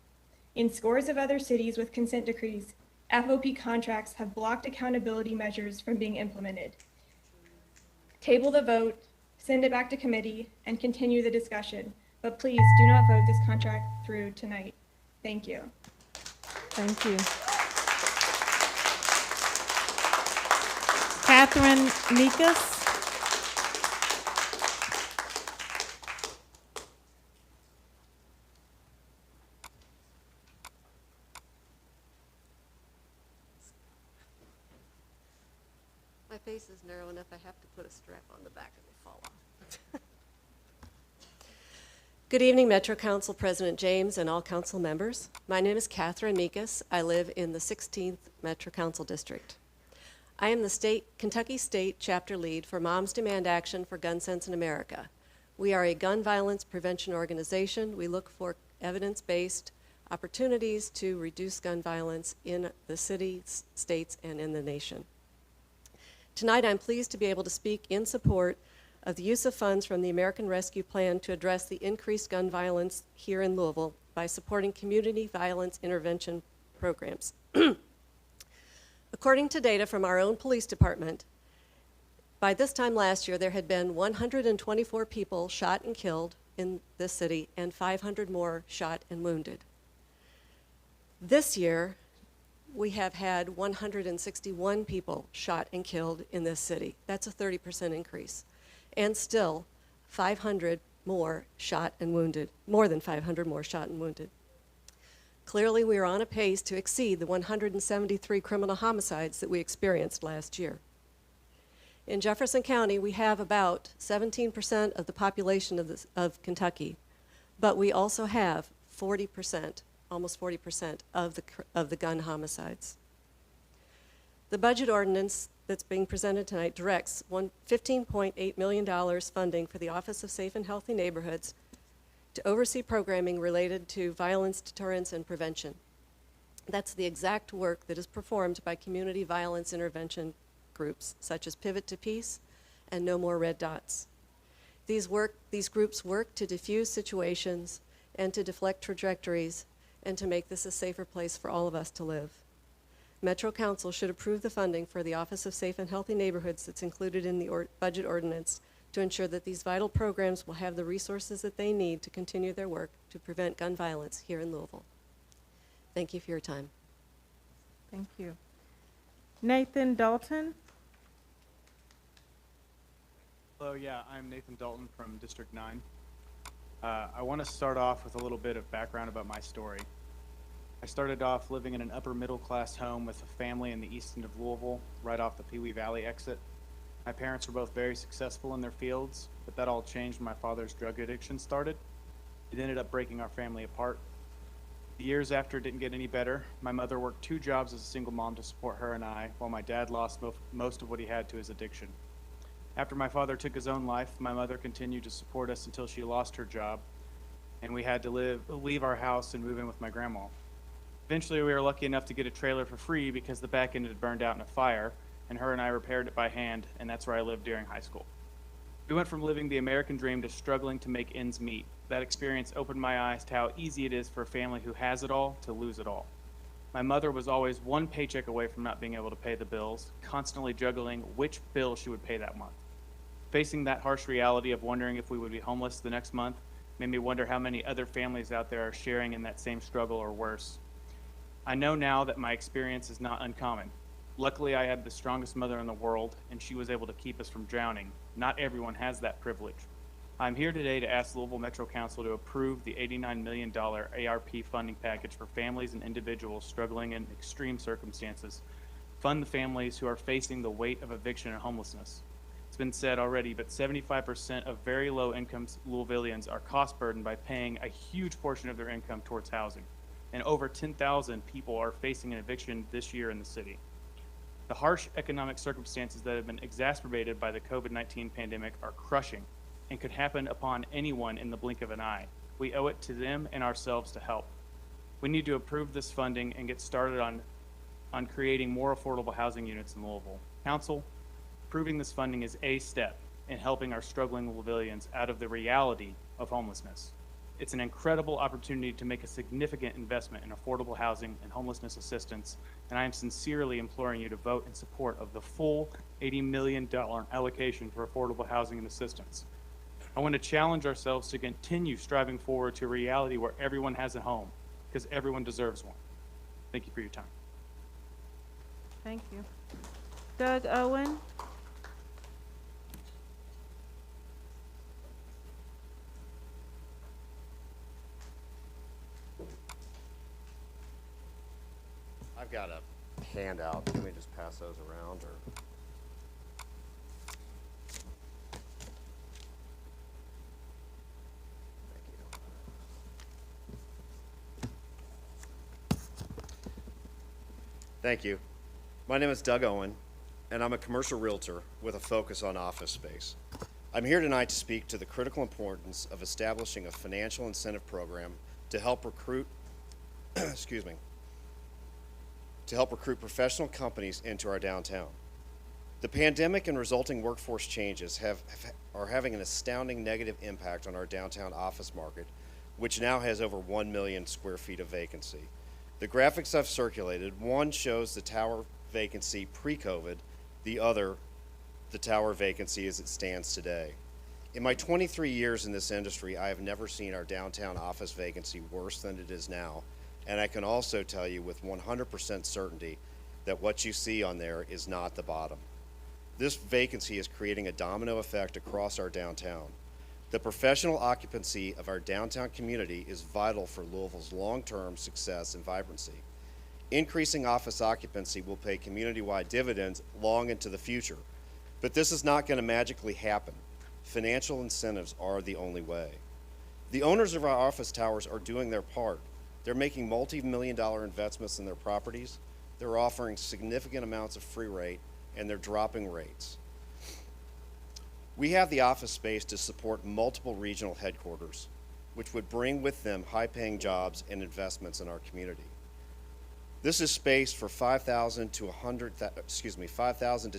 In scores of other cities with consent decrees, FOP contracts have blocked accountability measures from being implemented. Table the vote, send it back to committee, and continue the discussion. But please do not vote this contract through tonight. Thank you. Thank you. Catherine Mikas. My face is narrow enough I have to put a strap on the back and they fall off. Good evening, Metro Council President James and all council members. My name is Catherine Mikas. I live in the 16th Metro Council District. I am the Kentucky State Chapter Lead for Moms Demand Action for Gun Sense in America. We are a gun violence prevention organization. We look for evidence-based opportunities to reduce gun violence in the cities, states, and in the nation. Tonight, I'm pleased to be able to speak in support of the use of funds from the American Rescue Plan to address the increased gun violence here in Louisville by supporting community violence intervention programs. According to data from our own police department, by this time last year, there had been 124 people shot and killed in this city and 500 more shot and wounded. This year, we have had 161 people shot and killed in this city. That's a 30% increase. And still, 500 more shot and wounded, more than 500 more shot and wounded. Clearly, we are on a pace to exceed the 173 criminal homicides that we experienced last year. In Jefferson County, we have about 17% of the population of Kentucky, but we also have 40%, almost 40% of the gun homicides. The budget ordinance that's being presented tonight directs $15.8 million funding for the Office of Safe and Healthy Neighborhoods to oversee programming related to violence deterrence and prevention. That's the exact work that is performed by community violence intervention groups such as Pivot to Peace and No More Red Dots. These groups work to diffuse situations and to deflect trajectories and to make this a safer place for all of us to live. Metro Council should approve the funding for the Office of Safe and Healthy Neighborhoods that's included in the budget ordinance to ensure that these vital programs will have the resources that they need to continue their work to prevent gun violence here in Louisville. Thank you for your time. Thank you. Nathan Dalton. Hello, yeah, I'm Nathan Dalton from District 9. I want to start off with a little bit of background about my story. I started off living in an upper middle class home with a family in the east end of Louisville, right off the Pee Wee Valley exit. My parents were both very successful in their fields, but that all changed when my father's drug addiction started. It ended up breaking our family apart. The years after it didn't get any better. My mother worked 2 jobs as a single mom to support her and I, while my dad lost most of what he had to his addiction. After my father took his own life, my mother continued to support us until she lost her job, and we had to leave our house and move in with my grandma. Eventually, we were lucky enough to get a trailer for free because the back end had burned out in a fire, and her and I repaired it by hand, and that's where I lived during high school. We went from living the American dream to struggling to make ends meet. That experience opened my eyes to how easy it is for a family who has it all to lose it all. My mother was always one paycheck away from not being able to pay the bills, constantly juggling which bill she would pay that month. Facing that harsh reality of wondering if we would be homeless the next month made me wonder how many other families out there are sharing in that same struggle or worse. I know now that my experience is not uncommon. Luckily, I had the strongest mother in the world, and she was able to keep us from drowning. Not everyone has that privilege. I'm here today to ask Louisville Metro Council to approve the $89 million ARP funding package for families and individuals struggling in extreme circumstances. Fund the families who are facing the weight of eviction and homelessness. It's been said already, but 75% of very low-income Louisvillians are cost-burdened by paying a huge portion of their income towards housing. And over 10,000 people are facing an eviction this year in the city. The harsh economic circumstances that have been exacerbated by the COVID-19 pandemic are crushing and could happen upon anyone in the blink of an eye. We owe it to them and ourselves to help. We need to approve this funding and get started on creating more affordable housing units in Louisville. Council, approving this funding is a step in helping our struggling Louisvillians out of the reality of homelessness. It's an incredible opportunity to make a significant investment in affordable housing and homelessness assistance, and I am sincerely imploring you to vote in support of the full $80 million allocation for affordable housing and assistance. I want to challenge ourselves to continue striving forward to a reality where everyone has a home, because everyone deserves one. Thank you for your time. Thank you. Doug Owen. got a handout. Let me just pass those around, or. Thank you. My name is Doug Owen, and I'm a commercial realtor with a focus on office space. I'm here tonight to speak to the critical importance of establishing a financial incentive program to help recruit, excuse me, to help recruit professional companies into our downtown. The pandemic and resulting workforce changes are having an astounding negative impact on our downtown office market, which now has over 1 million square feet of vacancy. The graphics I've circulated, one shows the tower vacancy pre-COVID, the other, the tower vacancy as it stands today. In my 23 years in this industry, I have never seen our downtown office vacancy worse than it is now, and I can also tell you with 100% certainty that what you see on there is not the bottom. This vacancy is creating a domino effect across our downtown. The professional occupancy of our downtown community is vital for Louisville's long-term success and vibrancy. Increasing office occupancy will pay community-wide dividends long into the future, but this is not going to magically happen. Financial incentives are the only way. The owners of our office towers are doing their part. They're making multi-million-dollar investments in their properties, they're offering significant amounts of free rate, and they're dropping rates. We have the office space to support multiple regional headquarters, which would bring with them high-paying jobs and investments in our community. This is space for 5,000 to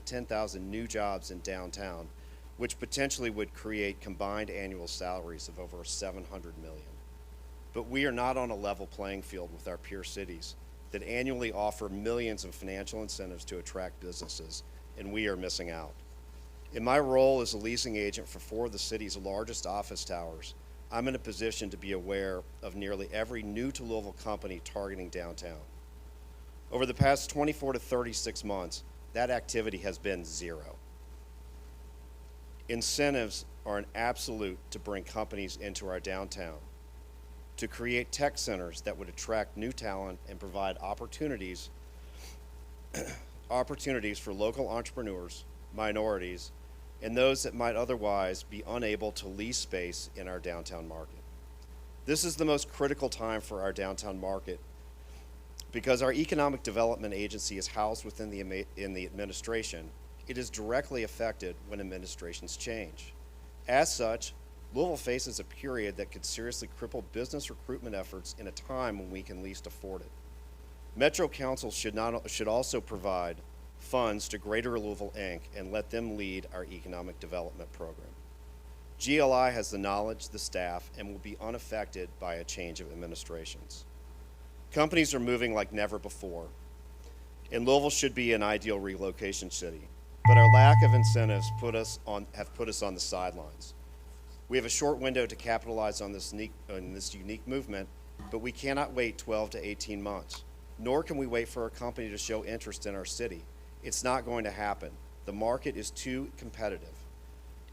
10,000 new jobs in downtown, which potentially would create combined annual salaries of over $700 million. But we are not on a level playing field with our peer cities that annually offer millions of financial incentives to attract businesses, and we are missing out. In my role as a leasing agent for 4 of the city's largest office towers, I'm in a position to be aware of nearly every new to Louisville company targeting downtown. Over the past 24 to 36 months, that activity has been zero. Incentives are an absolute to bring companies into our downtown, to create tech centers that would attract new talent and provide opportunities for local entrepreneurs, minorities, and those that might otherwise be unable to lease space in our downtown market. This is the most critical time for our downtown market because our economic development agency is housed within the administration. It is directly affected when administrations change. As such, Louisville faces a period that could seriously cripple business recruitment efforts in a time when we can least afford it. Metro Council should also provide funds to Greater Louisville, Inc. and let them lead our economic development program. GLI has the knowledge, the staff, and will be unaffected by a change of administrations. Companies are moving like never before, and Louisville should be an ideal relocation city, but our lack of incentives have put us on the sidelines. We have a short window to capitalize on this unique movement, but we cannot wait 12 to 18 months, nor can we wait for a company to show interest in our city. It's not going to happen. The market is too competitive.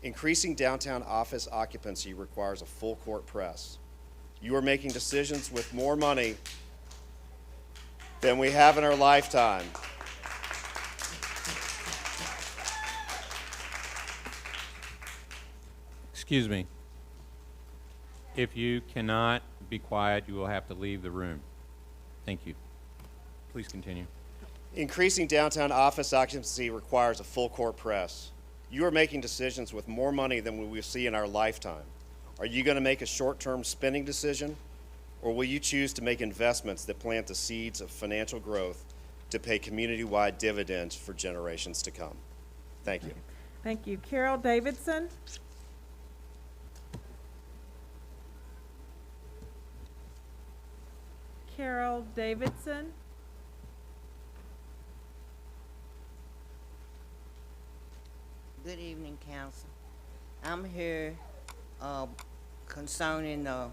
Increasing downtown office occupancy requires a full court press. You are making decisions with more money than we have in our lifetime. Excuse me. If you cannot be quiet, you will have to leave the room. Thank you. Please continue. Increasing downtown office occupancy requires a full court press. You are making decisions with more money than we will see in our lifetime. Are you going to make a short-term spending decision, or will you choose to make investments that plant the seeds of financial growth to pay community-wide dividends for generations to come? Thank you. Thank you. Carol Davidson. Carol Davidson. Good evening, Council. I'm here concerning the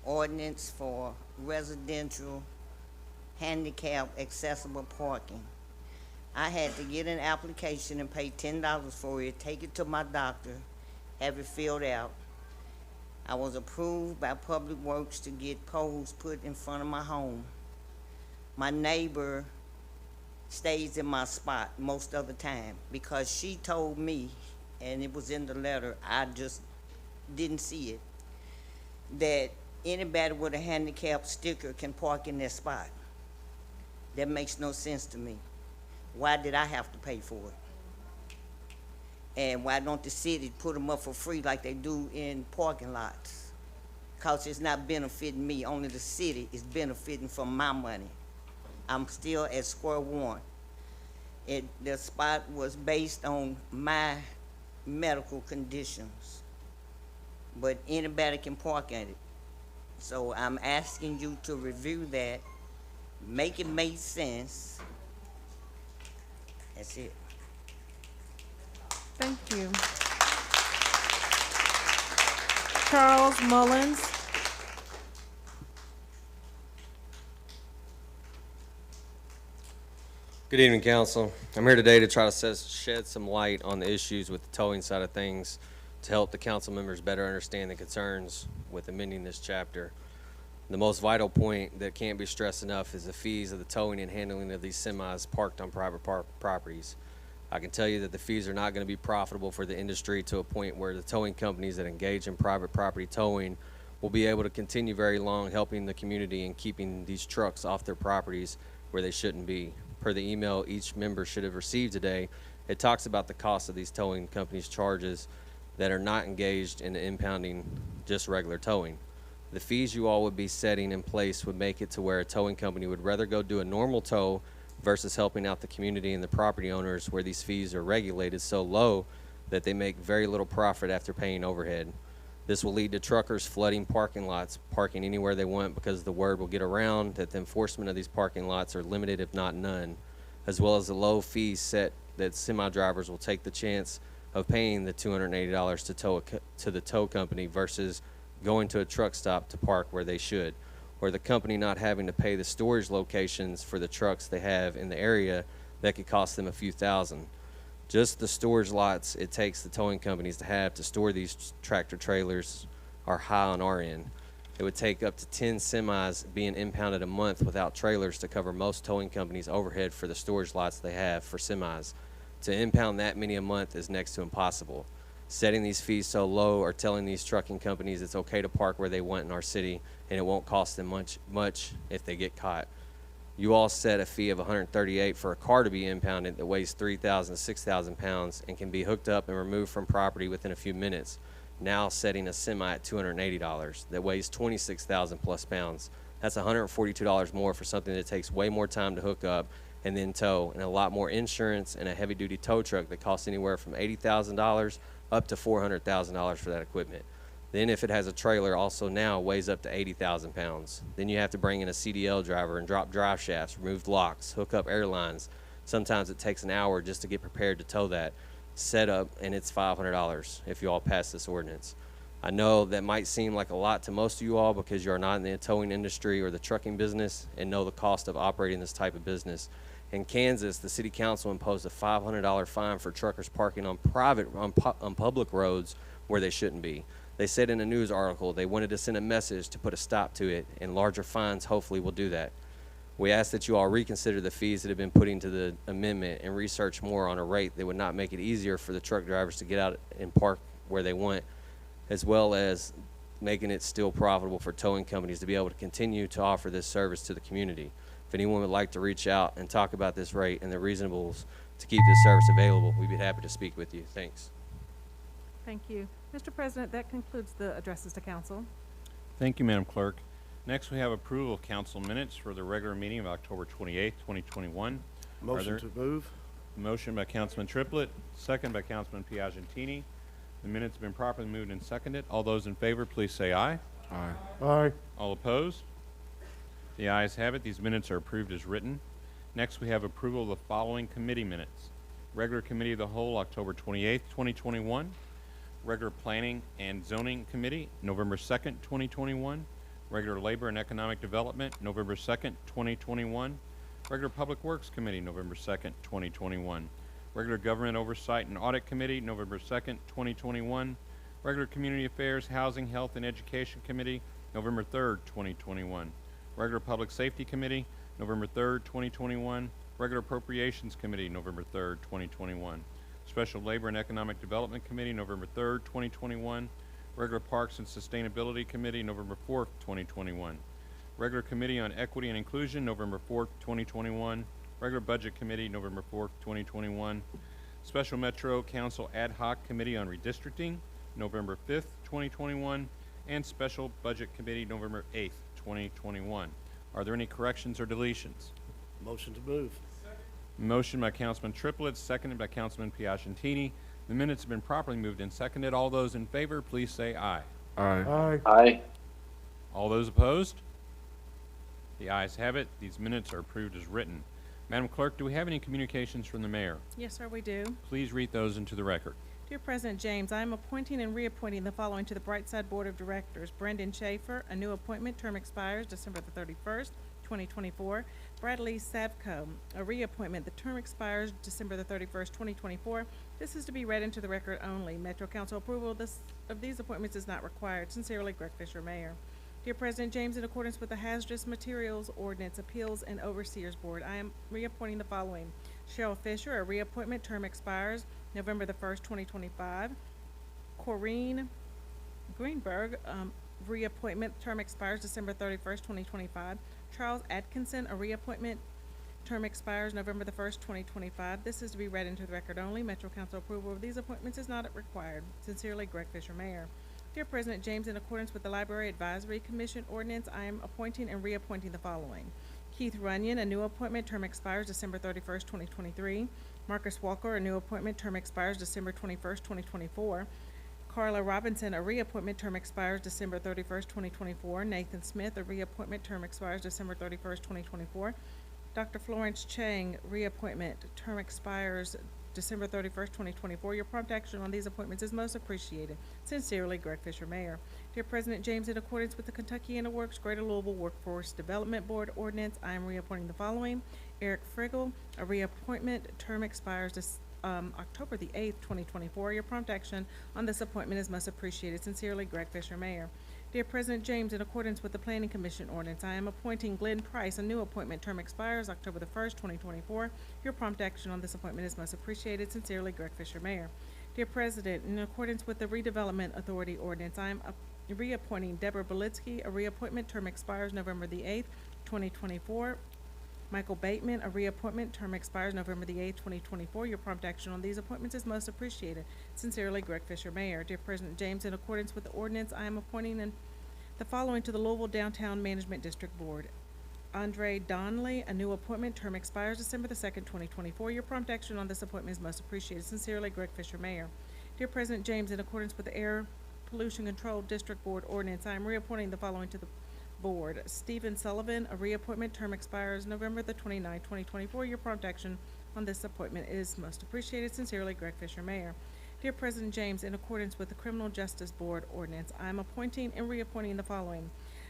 ordinance for residential handicap accessible parking. I had to get an application and pay $10 for it, take it to my doctor, have it filled out. I was approved by Public Works to get poles put in front of my home. My neighbor stays in my spot most of the time because she told me, and it was in the letter, I just didn't see it, that anybody with a handicap sticker can park in their spot. That makes no sense to me. Why did I have to pay for it? And why don't the city put them up for free like they do in parking lots? Because it's not benefiting me, only the city is benefiting from my money. I'm still at square one. The spot was based on my medical conditions, but anybody can park at it. So I'm asking you to review that, make it make sense. That's it. Thank you. Charles Mullins. Good evening, Council. I'm here today to try to shed some light on the issues with the towing side of things to help the council members better understand the concerns with amending this chapter. The most vital point that can't be stressed enough is the fees of the towing and handling of these semis parked on private properties. I can tell you that the fees are not going to be profitable for the industry to a point where the towing companies that engage in private property towing will be able to continue very long helping the community and keeping these trucks off their properties where they shouldn't be. Per the email each member should have received today, it talks about the cost of these towing companies' charges that are not engaged in impounding just regular towing. The fees you all would be setting in place would make it to where a towing company would rather go do a normal tow versus helping out the community and the property owners where these fees are regulated so low that they make very little profit after paying overhead. This will lead to truckers flooding parking lots, parking anywhere they want because the word will get around that the enforcement of these parking lots are limited if not none, as well as the low fees set that semi-drivers will take the chance of paying the $280 to the tow company versus going to a truck stop to park where they should, or the company not having to pay the storage locations for the trucks they have in the area that could cost them a few thousand. Just the storage lots it takes the towing companies to have to store these tractor trailers are high on our end. It would take up to 10 semis being impounded a month without trailers to cover most towing companies' overhead for the storage lots they have for semis. To impound that many a month is next to impossible. Setting these fees so low or telling these trucking companies it's okay to park where they want in our city and it won't cost them much if they get caught. You all set a fee of $138 for a car to be impounded that weighs 3,000 to 6,000 pounds and can be hooked up and removed from property within a few minutes. Now setting a semi at $280 that weighs 26,000 plus pounds. That's $142 more for something that takes way more time to hook up and then tow, and a lot more insurance and a heavy-duty tow truck that costs anywhere from $80,000 up to $400,000 for that equipment. Then if it has a trailer, also now weighs up to 80,000 pounds. Then you have to bring in a CDL driver and drop drive shafts, remove locks, hook up air lines. Sometimes it takes an hour just to get prepared to tow that. Set up, and it's $500 if you all pass this ordinance. I know that might seem like a lot to most of you all because you are not in the towing industry or the trucking business and know the cost of operating this type of business. In Kansas, the city council imposed a $500 fine for truckers parking on public roads where they shouldn't be. They said in a news article they wanted to send a message to put a stop to it, and larger fines hopefully will do that. We ask that you all reconsider the fees that have been put into the amendment and research more on a rate that would not make it easier for the truck drivers to get out and park where they want, as well as making it still profitable for towing companies to be able to continue to offer this service to the community. If anyone would like to reach out and talk about this rate and the reasonables to keep this service available, we'd be happy to speak with you. Thanks. Thank you. Mr. President, that concludes the addresses to council. Thank you, Madam Clerk. Next, we have approval of council minutes for the regular meeting of October 28th, 2021. Motion to move. Motion by Councilman Triplett, second by Councilman Piagentini. The minutes have been properly moved and seconded. All those in favor, please say aye. Aye. Aye. All opposed? The ayes have it. These minutes are approved as written. Next, we have approval of the following committee minutes. Regular Committee of the Whole, October 28th, 2021. Regular Planning and Zoning Committee, November 2nd, 2021. Regular Labor and Economic Development, November 2nd, 2021. Regular Public Works Committee, November 2nd, 2021. Regular Government Oversight and Audit Committee, November 2nd, 2021. Regular Community Affairs, Housing, Health, and Education Committee, November 3rd, 2021. Regular Public Safety Committee, November 3rd, 2021. Regular Appropriations Committee, November 3rd, 2021. Special Labor and Economic Development Committee, November 3rd, 2021. Regular Parks and Sustainability Committee, November 4th, 2021. Regular Committee on Equity and Inclusion, November 4th, 2021. Regular Budget Committee, November 4th, 2021. Special Metro Council Ad Hoc Committee on Redistricting, November 5th, 2021. And Special Budget Committee, November 8th, 2021. Are there any corrections or deletions? Motion to move. Motion by Councilman Triplett, seconded by Councilman Piagentini. The minutes have been properly moved and seconded. All those in favor, please say aye. Aye. Aye. All those opposed? The ayes have it. These minutes are approved as written. Madam Clerk, do we have any communications from the mayor? Yes, sir, we do. Please read those into the record. Dear President James, I am appointing and reappointing the following to the Brightside Board of Directors. Brendan Schaefer, a new appointment, term expires December the 31st, 2024. Bradley Savco, a reappointment, the term expires December the 31st, 2024. This is to be read into the record only. Metro Council approval of these appointments is not required. Sincerely, Greg Fisher, Mayor. Dear President James, in accordance with the Hazardous Materials Ordinance Appeals and Overseers Board, I am reappointing the following. Cheryl Fisher, a reappointment, term expires November the 1st, 2025. Corrine Greenberg, reappointment, term expires December 31st, 2025. Charles Atkinson, a reappointment, term expires November the 1st, 2025. This is to be read into the record only. Metro Council approval of these appointments is not required. Sincerely, Greg Fisher, Mayor. Dear President James, in accordance with the Library Advisory Commission ordinance, I am appointing and reappointing the following. Keith Runyon, a new appointment, term expires December 31st, 2023. Marcus Walker, a new appointment, term expires December 21st, 2024. Carla Robinson, a reappointment, term expires December 31st, 2024. Nathan Smith, a reappointment, term expires December 31st, 2024. Dr. Florence Chang, reappointment, term expires December 31st, 2024. Your prompt action on these appointments is most appreciated. Sincerely, Greg Fisher, Mayor. Dear President James, in accordance with the Kentucky Works Greater Louisville Workforce Development Board ordinance, I am reappointing the following. Eric Friggle, a reappointment, term expires October the 8th, 2024. Your prompt action on this appointment is most appreciated. Sincerely, Greg Fisher, Mayor. Dear President James, in accordance with the Planning Commission ordinance, I am appointing Glenn Price, a new appointment, term expires October the 1st, 2024. Your prompt action on this appointment is most appreciated. Sincerely, Greg Fisher, Mayor. Dear President, in accordance with the Redevelopment Authority ordinance, I am reappointing Deborah Belitsky, a reappointment, term expires November the 8th, 2024. Michael Bateman, a reappointment, term expires November the 8th, 2024. Your prompt action on these appointments is most appreciated. Sincerely, Greg Fisher, Mayor. Dear President James, in accordance with the ordinance, I am appointing the following to the Louisville Downtown Management District Board. Andre Donnelly, a new appointment, term expires December the 2nd, 2024. Your prompt action on this appointment is most appreciated. Sincerely, Greg Fisher, Mayor. Dear President James, in accordance with the Air Pollution Control District Board ordinance, I am reappointing the following to the board. Stephen Sullivan, a reappointment, term expires November the 29th, 2024. Your prompt action on this appointment is most appreciated. Sincerely, Greg Fisher, Mayor. Dear President James, in accordance with the Criminal Justice Board ordinance, I am appointing and reappointing the following.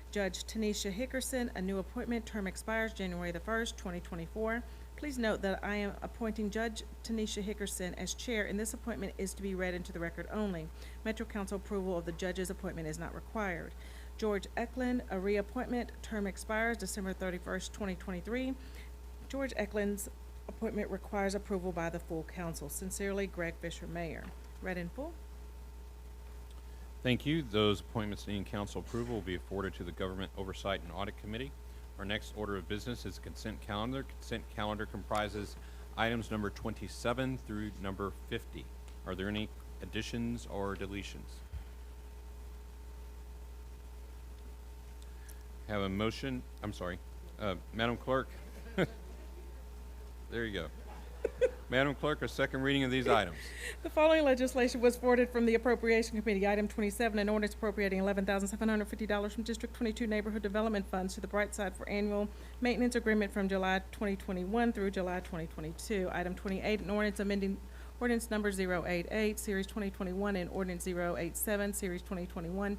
Judge Tanisha Hickerson, a new appointment, term expires January the 1st, 2024. Please note that I am appointing Judge Tanisha Hickerson as chair, and this appointment is to be read into the record only. Metro Council approval of the judge's appointment is not required. George Eklund, a reappointment, term expires December 31st, 2023. George Eklund's appointment requires approval by the full council. Sincerely, Greg Fisher, Mayor. Read in full. Thank you. Those appointments needing council approval will be afforded to the Government Oversight and Audit Committee. Our next order of business is consent calendar. Consent calendar comprises items number 27 through number 50. Are there any additions or deletions? Have a motion. I'm sorry. Madam Clerk. There you go. Madam Clerk, a second reading of these items. The following legislation was forwarded from the Appropriation Committee. Item 27, an ordinance appropriating $11,750 from District 22 Neighborhood Development Funds to the Brightside for annual maintenance agreement from July 2021 through July 2022. Item 28, an ordinance amending ordinance number 088, Series 2021, and ordinance 087, Series 2021,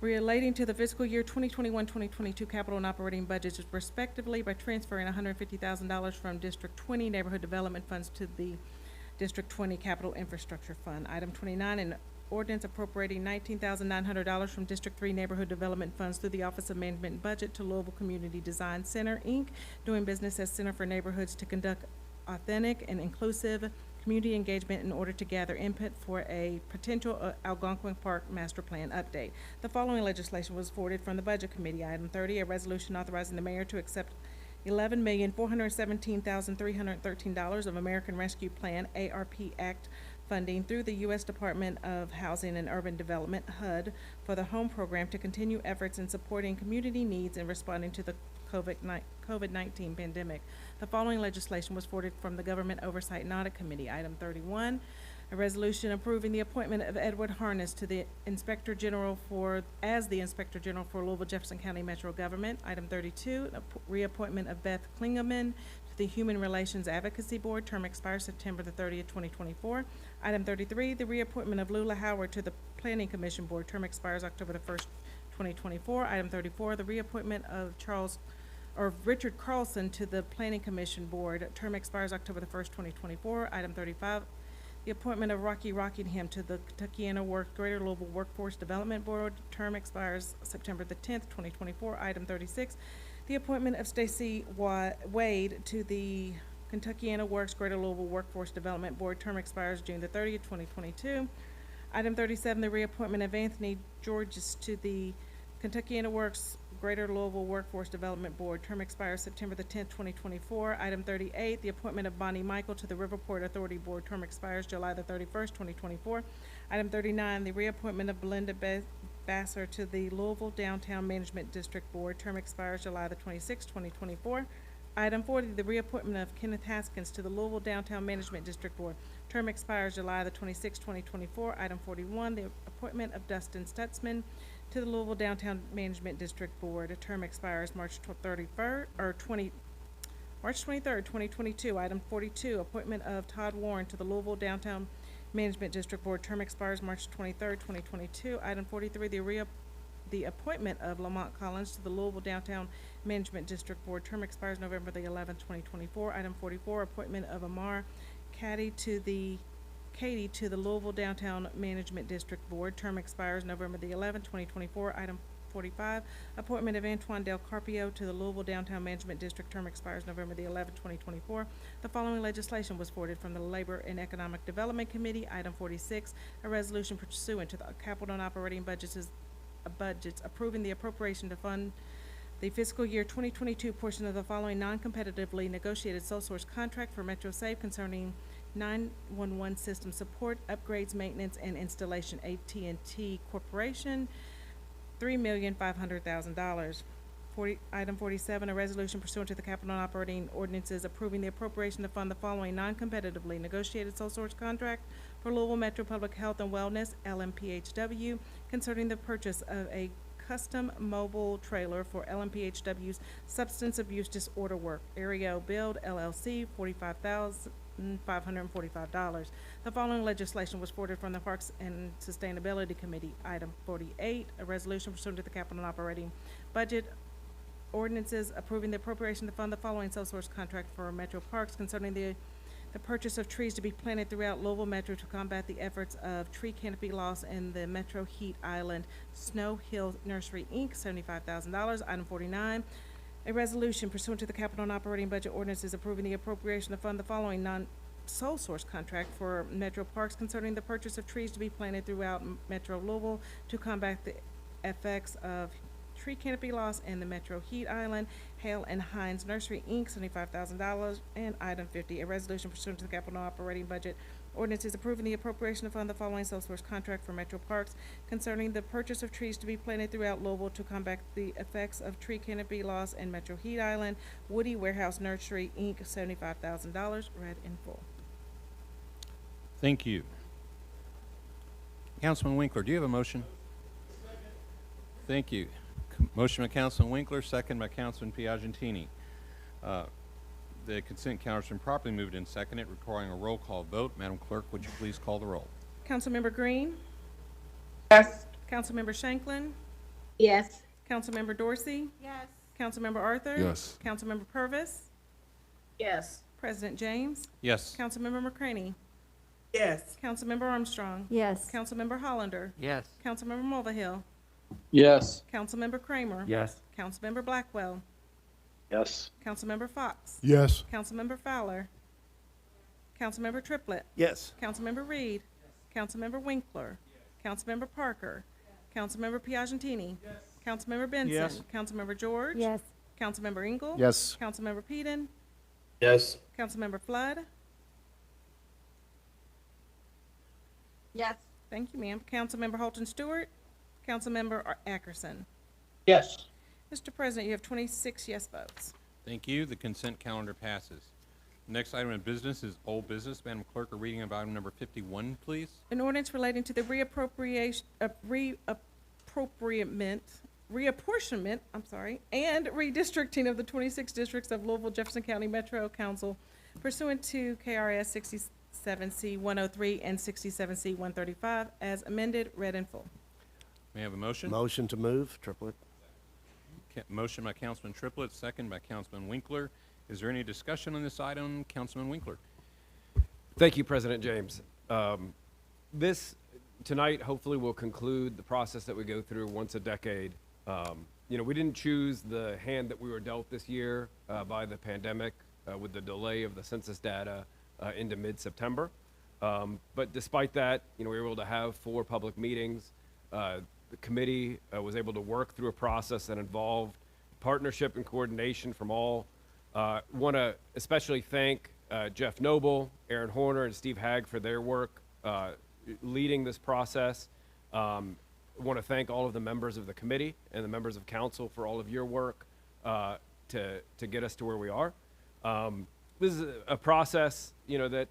relating to the fiscal year 2021-2022 capital and operating budgets respectively by transferring $150,000 from District 20 Neighborhood Development Funds to the District 20 Capital Infrastructure Fund. Item 29, an ordinance appropriating $19,900 from District 3 Neighborhood Development Funds through the Office of Management and Budget to Louisville Community Design Center, Inc., doing business as Center for Neighborhoods to conduct authentic and inclusive community engagement in order to gather input for a potential Algonquin Park master plan update. The following legislation was forwarded from the Budget Committee. Item 30, a resolution authorizing the mayor to accept $11,417,313 of American Rescue Plan ARP Act funding through the U.S. Department of Housing and Urban Development, HUD, for the home program to continue efforts in supporting community needs and responding to the COVID-19 pandemic. The following legislation was forwarded from the Government Oversight and Audit Committee. Item 31, a resolution approving the appointment of Edward Harness to the Inspector General as the Inspector General for Louisville Jefferson County Metro Government. Item 32, reappointment of Beth Klingeman to the Human Relations Advocacy Board. Term expires September the 30th, 2024. Item 33, the reappointment of Lula Howard to the Planning Commission Board. Term expires October the 1st, 2024. Item 34, the reappointment of Richard Carlson to the Planning Commission Board. Term expires October the 1st, 2024. Item 35, the appointment of Rocky Rockingham to the Kentuckiana Greater Louisville Workforce Development Board. Term expires September the 10th, 2024. Item 36, the appointment of Stacy Wade to the Kentuckiana Works Greater Louisville Workforce Development Board. Term expires June the 30th, 2022. Item 37, the reappointment of Anthony Georges to the Kentuckiana Works Greater Louisville Workforce Development Board. Term expires September the 10th, 2024. Item 38, the appointment of Bonnie Michael to the Riverport Authority Board. Term expires July the 31st, 2024. Item 39, the reappointment of Belinda Basser to the Louisville Downtown Management District Board. Term expires July the 26th, 2024. Item 40, the reappointment of Kenneth Haskins to the Louisville Downtown Management District Board. Term expires July the 26th, 2024. Item 41, the appointment of Dustin Stutzman to the Louisville Downtown Management District Board. A term expires March 23rd, 2022. Item 42, appointment of Todd Warren to the Louisville Downtown Management District Board. Term expires March 23rd, 2022. Item 43, the appointment of Lamont Collins to the Louisville Downtown Management District Board. Term expires November the 11th, 2024. Item 44, appointment of Amar Katie to the Louisville Downtown Management District Board. Term expires November the 11th, 2024. Item 45, appointment of Antoine Del Carpio to the Louisville Downtown Management District. Term expires November the 11th, 2024. The following legislation was forwarded from the Labor and Economic Development Committee. Item 46, a resolution pursuant to the capital and operating budgets approving the appropriation to fund the fiscal year 2022 portion of the following non-competitively negotiated sole source contract for Metro Safe concerning 911 system support, upgrades, maintenance, and installation. AT&T Corporation, $3,500,000. Item 47, a resolution pursuant to the capital and operating ordinances approving the appropriation to fund the following non-competitively negotiated sole source contract for Louisville Metro Public Health and Wellness, LMPHW, concerning the purchase of a custom mobile trailer for LMPHW's substance abuse disorder work. Aereo Build, LLC, $45,545. The following legislation was forwarded from the Parks and Sustainability Committee. Item 48, a resolution pursuant to the capital and operating budget ordinances approving the appropriation to fund the following sole source contract for Metro Parks concerning the purchase of trees to be planted throughout Louisville Metro to combat the efforts of tree canopy loss in the Metro Heat Island Snow Hill Nursery, Inc., $75,000. Item 49, a resolution pursuant to the capital and operating budget ordinances approving the appropriation to fund the following non-sole source contract for Metro Parks concerning the purchase of trees to be planted throughout Metro Louisville to combat the effects of tree canopy loss in the Metro Heat Island, Hale and Hines Nursery, Inc., $75,000. And item 50, a resolution pursuant to the capital operating budget ordinances approving the appropriation to fund the following sole source contract for Metro Parks concerning the purchase of trees to be planted throughout Louisville to combat the effects of tree canopy loss in Metro Heat Island, Woody Warehouse Nursery, Inc., $75,000, read in full. Thank you. Councilman Winkler, do you have a motion? Thank you. Motion by Councilman Winkler, second by Councilman Piagentini. The consent calendar has been properly moved and seconded, requiring a roll call vote. Madam Clerk, would you please call the roll? Councilmember Green? Yes. Councilmember Shanklin? Yes. Councilmember Dorsey? Yes. Councilmember Arthur? Yes. Councilmember Purvis? Yes. President James? Yes. Councilmember McCraney? Yes. Councilmember Armstrong. Yes. Councilmember Hollander. Yes. Councilmember Mulvihill. Yes. Councilmember Kramer. Yes. Councilmember Blackwell. Yes. Councilmember Fox. Yes. Councilmember Fowler. Councilmember Triplett. Yes. Councilmember Reed. Councilmember Winkler. Councilmember Parker. Councilmember Piagentini. Councilmember Benson. Yes. Councilmember George. Yes. Councilmember Engel. Yes. Councilmember Peden. Yes. Councilmember Flood. Yes. Thank you, ma'am. Councilmember Holton Stewart. Councilmember Ackerson. Yes. Mr. President, you have 26 yes votes. Thank you. The consent calendar passes. Next item of business is old business. Madam Clerk, a reading of item number 51, please. An ordinance relating to the reapportionment, and redistricting of the 26 districts of Louisville, Jefferson County Metro Council pursuant to KRS 67C 103 and 67C 135 as amended, read in full. May I have a motion? Motion to move, Triplett. Motion by Councilman Triplett, second by Councilman Winkler. Is there any discussion on this item? Councilman Winkler. Thank you, President James. This tonight hopefully will conclude the process that we go through once a decade. We didn't choose the hand that we were dealt this year by the pandemic with the delay of the census data into mid-September. But despite that, we were able to have 4 public meetings. The committee was able to work through a process that involved partnership and coordination from all. Want to especially thank Jeff Noble, Aaron Horner, and Steve Hagg for their work leading this process. Want to thank all of the members of the committee and the members of council for all of your work to get us to where we are. This is a process, that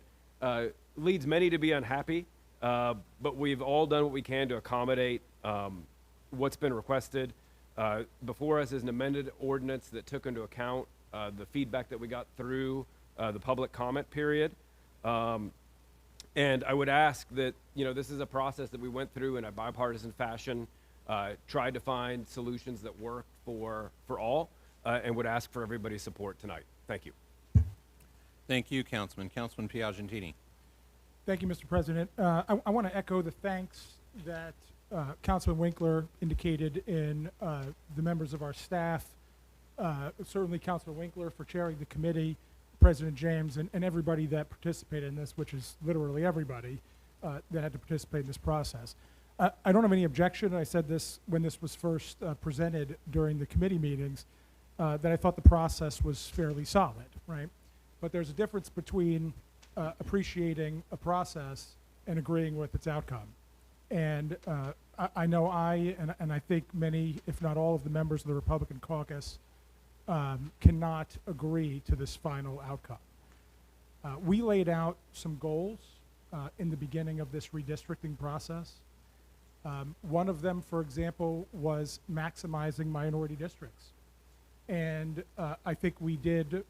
leads many to be unhappy, but we've all done what we can to accommodate what's been requested. Before us is an amended ordinance that took into account the feedback that we got through the public comment period. And I would ask that, this is a process that we went through in a bipartisan fashion, tried to find solutions that work for all, and would ask for everybody's support tonight. Thank you. Thank you, Councilman. Councilman Piagentini. Thank you, Mr. President. I want to echo the thanks that Councilman Winkler indicated in the members of our staff, certainly Councilman Winkler for chairing the committee, President James, and everybody that participated in this, which is literally everybody that had to participate in this process. I don't have any objection. I said this when this was first presented during the committee meetings, that I thought the process was fairly solid, right? But there's a difference between appreciating a process and agreeing with its outcome. And I know and I think many, if not all of the members of the Republican caucus cannot agree to this final outcome. We laid out some goals in the beginning of this redistricting process. One of them, for example, was maximizing minority districts. And I think we did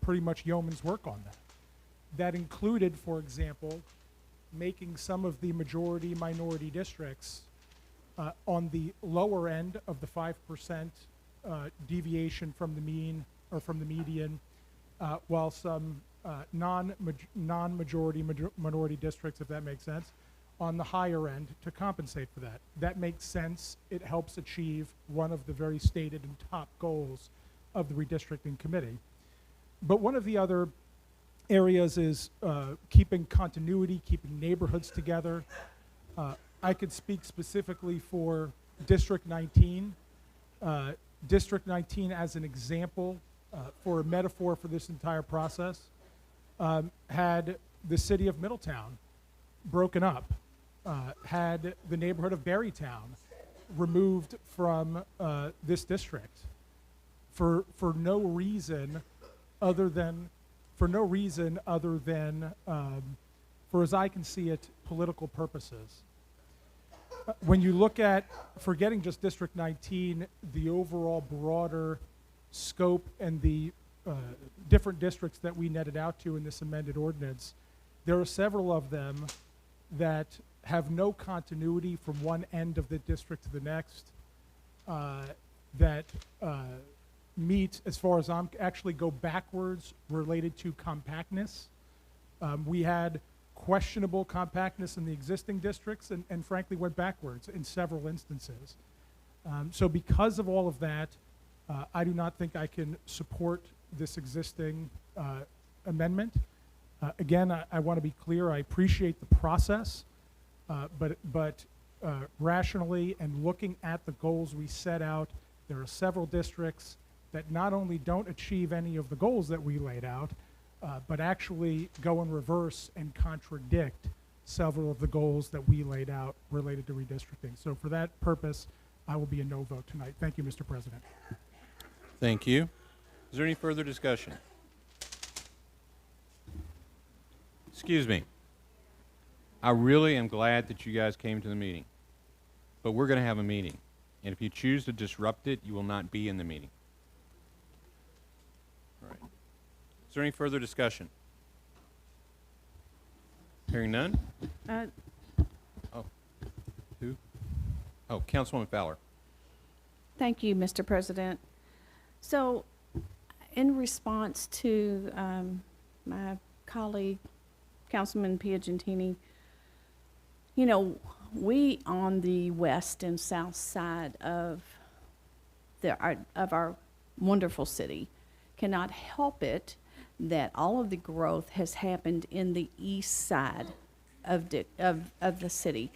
pretty much yeoman's work on that. That included, for example, making some of the majority minority districts on the lower end of the 5% deviation from the mean or from the median, while some non-majority minority districts, if that makes sense, on the higher end to compensate for that. That makes sense. It helps achieve one of the very stated and top goals of the redistricting committee. But one of the other areas is keeping continuity, keeping neighborhoods together. I could speak specifically for District 19. District 19 as an example, for a metaphor for this entire process, had the city of Middletown broken up, had the neighborhood of Berrytown removed from this district for no reason other than, for as I can see it, political purposes. When you look at, forgetting just District 19, the overall broader scope and the different districts that we netted out to in this amended ordinance, there are several of them that have no continuity from one end of the district to the next, that meet, as far as actually go backwards related to compactness. We had questionable compactness in the existing districts and frankly went backwards in several instances. So because of all of that, I do not think I can support this existing amendment. Again, I want to be clear, I appreciate the process, but rationally and looking at the goals we set out, there are several districts that not only don't achieve any of the goals that we laid out, but actually go in reverse and contradict several of the goals that we laid out related to redistricting. So for that purpose, I will be a no vote tonight. Thank you, Mr. President. Thank you. Is there any further discussion? Excuse me. I really am glad that you guys came to the meeting, but we're going to have a meeting. And if you choose to disrupt it, you will not be in the meeting. All right. Is there any further discussion? Hearing none? Oh, who? Oh, Councilwoman Fowler. Thank you, Mr. President. So, in response to my colleague, Councilman Piagentini, you know, we on the west and south side of our wonderful city cannot help it that all of the growth has happened in the east side of the city.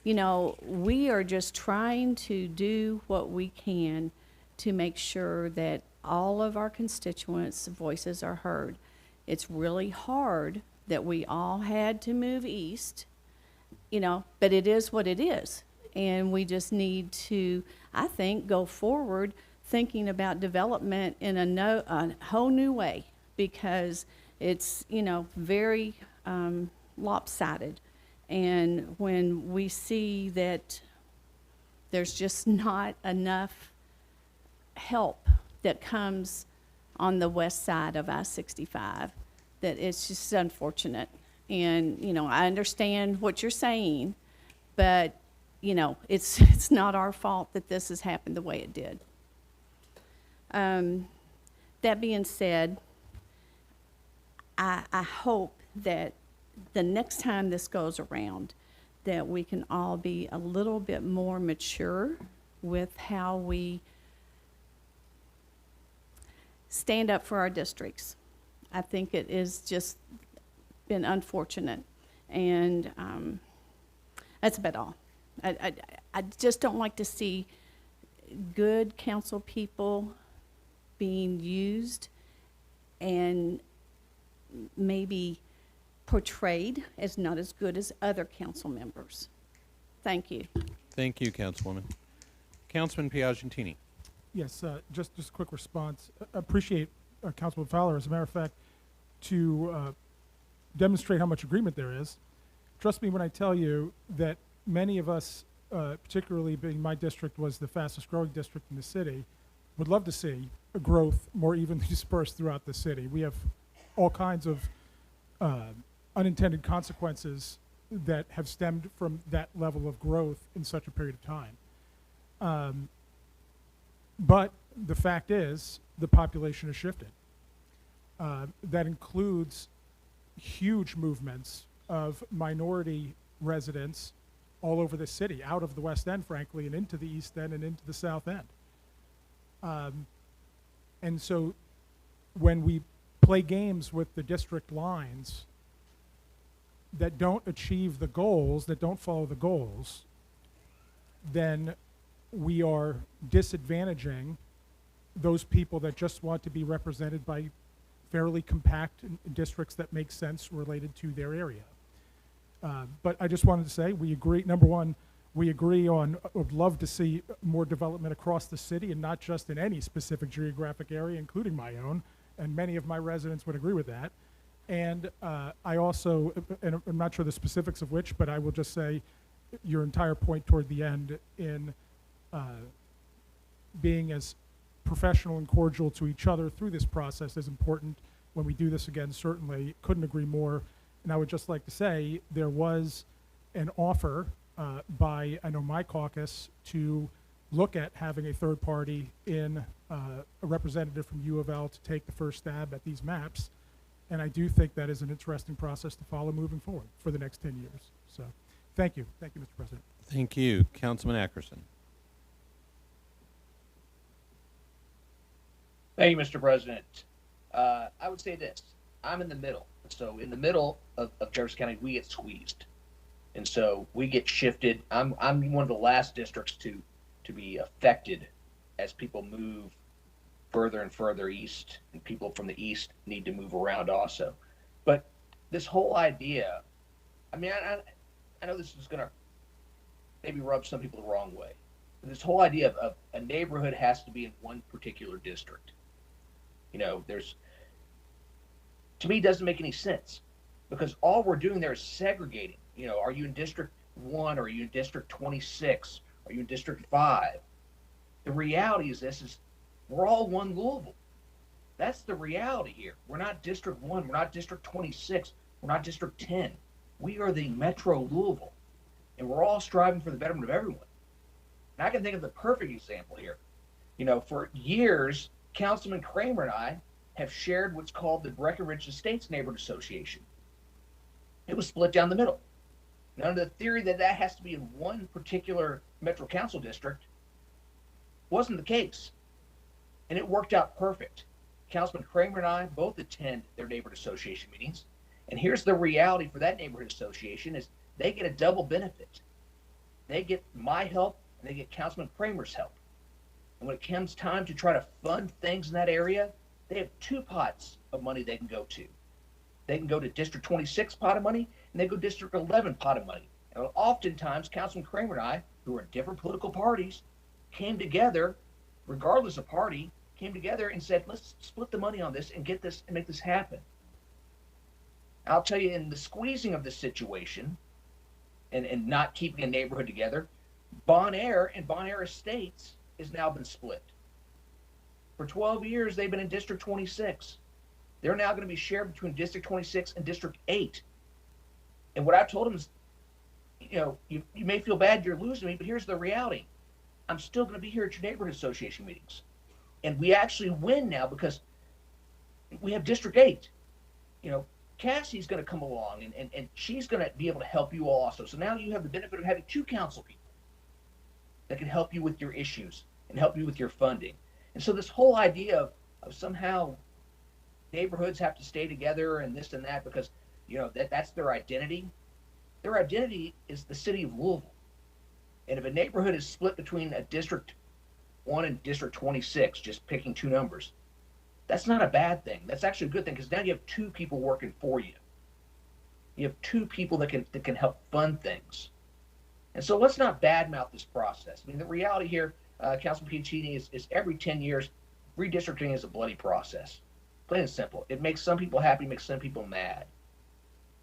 You know, we are just trying to do what we can to make sure that all of our constituents' voices are heard. It's really hard that we all had to move east, you know, but it is what it is. And we just need to, I think, go forward thinking about development in a whole new way, because it's, you know, very lopsided. And when we see that there's just not enough help that comes on the west side of I-65, that it's just unfortunate. And, you know, I understand what you're saying, but, you know, it's not our fault that this has happened the way it did. That being said, I hope that the next time this goes around, that we can all be a little bit more mature with how we stand up for our districts. I think it has just been unfortunate, and that's about all. I just don't like to see good council people being used and maybe portrayed as not as good as other council members. Thank you. Thank you, Councilwoman. Councilman Piagentini. Yes, just a quick response. Appreciate Councilman Fowler. As a matter of fact, to demonstrate how much agreement there is, trust me when I tell you that many of us, particularly being my district was the fastest growing district in the city, would love to see a growth more evenly dispersed throughout the city. We have all kinds of unintended consequences that have stemmed from that level of growth in such a period of time. But the fact is, the population has shifted. That includes huge movements of minority residents all over the city, out of the West End, frankly, and into the East End and into the South End. And so when we play games with the district lines that don't achieve the goals, that don't follow the goals, then we are disadvantaging those people that just want to be represented by fairly compact districts that make sense related to their area. But I just wanted to say, we agree, number one, we agree on, would love to see more development across the city and not just in any specific geographic area, including my own, and many of my residents would agree with that. And I also, and I'm not sure the specifics of which, but I will just say your entire point toward the end in being as professional and cordial to each other through this process is important. When we do this again, certainly couldn't agree more. And I would just like to say there was an offer by, I know, my caucus to look at having a third party in a representative from U of L to take the first stab at these maps. And I do think that is an interesting process to follow moving forward for the next 10 years. So thank you. Thank you, Mr. President. Thank you. Councilman Ackerson. Thank you, Mr. President. I would say this. I'm in the middle. So in the middle of Jefferson County, we get squeezed. And so we get shifted. I'm one of the last districts to be affected as people move further and further east, and people from the east need to move around also. But this whole idea, I mean, I know this is going to maybe rub some people the wrong way. But this whole idea of a neighborhood has to be in one particular district. You know, to me, doesn't make any sense, because all we're doing there is segregating. You know, are you in District 1? Are you in District 26? Are you in District 5? The reality is we're all one Louisville. That's the reality here. We're not District 1. We're not District 26. We're not District 10. We are the Metro Louisville, and we're all striving for the betterment of everyone. And I can think of the perfect example here. You know, for years, Councilman Kramer and I have shared what's called the Breckenridge Estates Neighborhood Association. It was split down the middle. Now, the theory that has to be in one particular Metro Council district wasn't the case. And it worked out perfect. Councilman Kramer and I both attend their neighborhood association meetings. And here's the reality for that neighborhood association is they get a double benefit. They get my help and they get Councilman Kramer's help. And when it comes time to try to fund things in that area, they have two pots of money they can go to. They can go to District 26 pot of money, and they go District 11 pot of money. And oftentimes, Councilman Kramer and I, who are in different political parties, came together, regardless of party, came together and said, let's split the money on this and get this and make this happen. I'll tell you, in the squeezing of this situation and not keeping a neighborhood together, Bon Air and Bon Air Estates has now been split. For 12 years, they've been in District 26. They're now going to be shared between District 26 and District 8. And what I've told them is, you know, you may feel bad you're losing me, but here's the reality. I'm still going to be here at your neighborhood association meetings. And we actually win now because we have District 8. You know, Cassie's going to come along and she's going to be able to help you all also. So now you have the benefit of having two council people that can help you with your issues and help you with your funding. And so this whole idea of somehow neighborhoods have to stay together and this and that because, you know, that's their identity. Their identity is the city of Louisville. And if a neighborhood is split between a District 1 and District 26, just picking two numbers, that's not a bad thing. That's actually a good thing because now you have two people working for you. You have two people that can help fund things. And so let's not badmouth this process. I mean, the reality here, Councilman Piccini, is every 10 years, redistricting is a bloody process. Plain and simple. It makes some people happy, makes some people mad.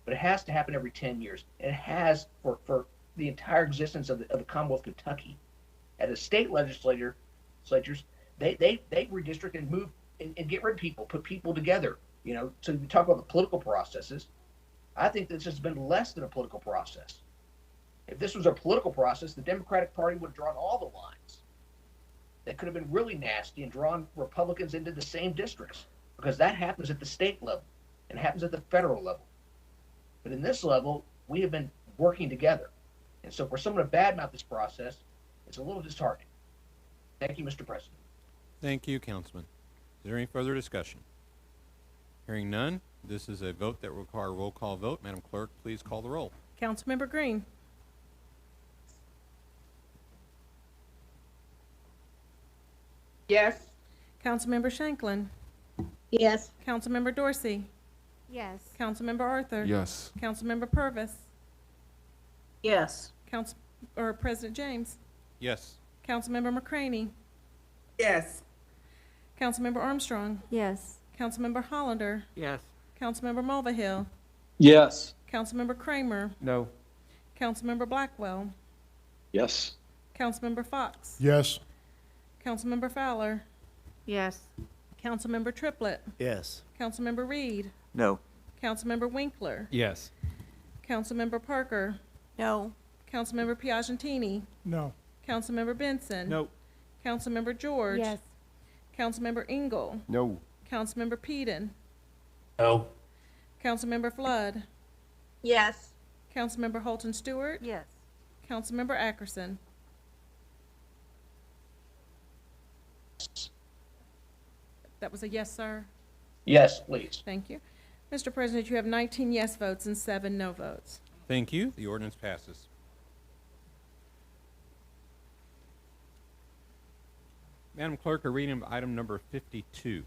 But it has to happen every 10 years. And it has for the entire existence of the Commonwealth of Kentucky. At the state legislatures, they redistrict and move and get rid of people, put people together. You know, so you talk about the political processes. I think this has been less than a political process. If this was a political process, the Democratic Party would have drawn all the lines. That could have been really nasty and drawn Republicans into the same districts. Because that happens at the state level and happens at the federal level. But in this level, we have been working together. And so for someone to badmouth this process, it's a little disheartening. Thank you, Mr. President. Thank you, Councilman. Is there any further discussion? Hearing none, this is a vote that will require a roll call vote. Madam Clerk, please call the roll. Councilmember Green. Yes. Councilmember Shanklin. Yes. Councilmember Dorsey. Yes. Councilmember Arthur. Yes. Councilmember Purvis. Yes. President James. Yes. Councilmember McCraney. Yes. Councilmember Armstrong. Yes. Councilmember Hollander. Yes. Councilmember Mulvihill. Yes. Councilmember Kramer. No. Councilmember Blackwell. Yes. Councilmember Fox. Yes. Councilmember Fowler. Yes. Councilmember Triplett. Yes. Councilmember Reed. No. Councilmember Winkler. Yes. Councilmember Parker. No. Councilmember Piagentini. No. Councilmember Benson. No. Councilmember George. Yes. Councilmember Engel. No. Councilmember Peden. No. Councilmember Flood. Yes. Councilmember Holton Stewart. Yes. Councilmember Ackerson. That was a yes, sir? Yes, please. Thank you. Mr. President, you have 19 yes votes and 7 no votes. Thank you. The ordinance passes. Madam Clerk, a reading of item number 52.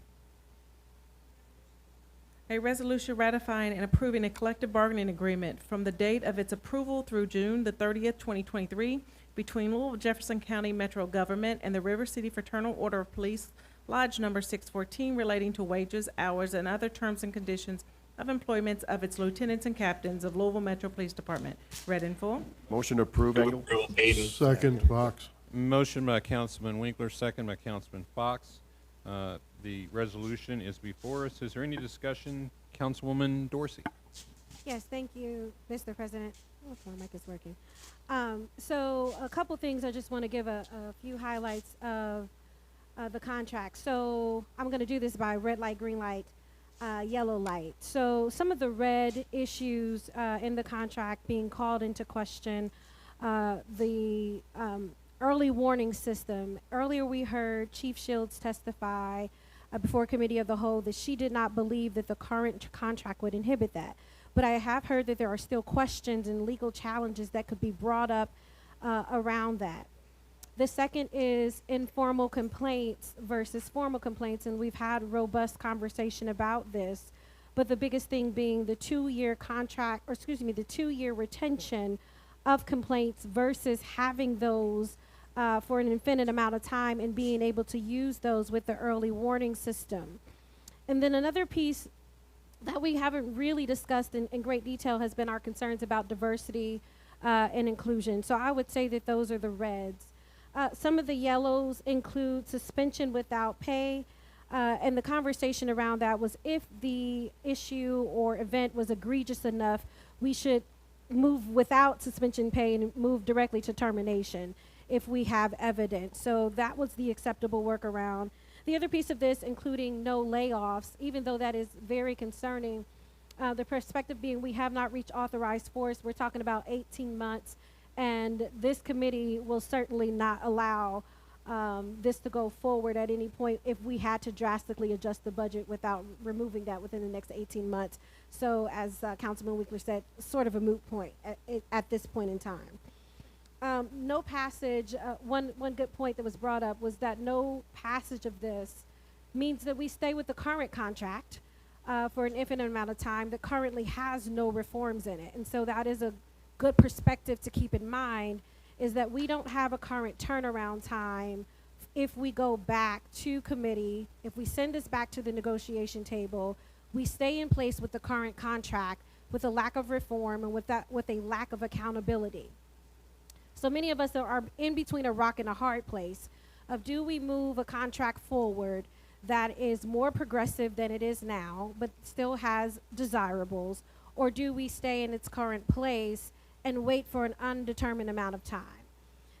A resolution ratifying and approving a collective bargaining agreement from the date of its approval through June the 30th, 2023, between Louisville Jefferson County Metro Government and the River City Fraternal Order of Police, Lodge Number 614, relating to wages, hours, and other terms and conditions of employment of its lieutenants and captains of Louisville Metro Police Department. Read in full. Motion to approve, Engel. Second, Fox. Motion by Councilman Winkler, second by Councilman Fox. The resolution is before us. Is there any discussion? Councilwoman Dorsey. Yes, thank you, Mr. President. Oh, if my mic is working. So a couple things. I just want to give a few highlights of the contract. So I'm going to do this by red light, green light, yellow light. So some of the red issues in the contract being called into question, the early warning system. Earlier we heard Chief Shields testify before Committee of the Whole that she did not believe that the current contract would inhibit that. But I have heard that there are still questions and legal challenges that could be brought up around that. The second is informal complaints versus formal complaints, and we've had robust conversation about this. But the biggest thing being the 2-year contract, or excuse me, the 2-year retention of complaints versus having those for an infinite amount of time and being able to use those with the early warning system. And then another piece that we haven't really discussed in great detail has been our concerns about diversity and inclusion. So I would say that those are the reds. Some of the yellows include suspension without pay, and the conversation around that was if the issue or event was egregious enough, we should move without suspension pay and move directly to termination if we have evidence. So that was the acceptable workaround. The other piece of this, including no layoffs, even though that is very concerning, the perspective being we have not reached authorized force. We're talking about 18 months, and this committee will certainly not allow this to go forward at any point if we had to drastically adjust the budget without removing that within the next 18 months. So as Councilman Winkler said, sort of a moot point at this point in time. No passage, one good point that was brought up was that no passage of this means that we stay with the current contract for an infinite amount of time that currently has no reforms in it. And so that is a good perspective to keep in mind, is that we don't have a current turnaround time if we go back to committee, if we send this back to the negotiation table, we stay in place with the current contract with a lack of reform and with a lack of accountability. So many of us are in between a rock and a hard place of, do we move a contract forward that is more progressive than it is now, but still has desirables, or do we stay in its current place and wait for an undetermined amount of time?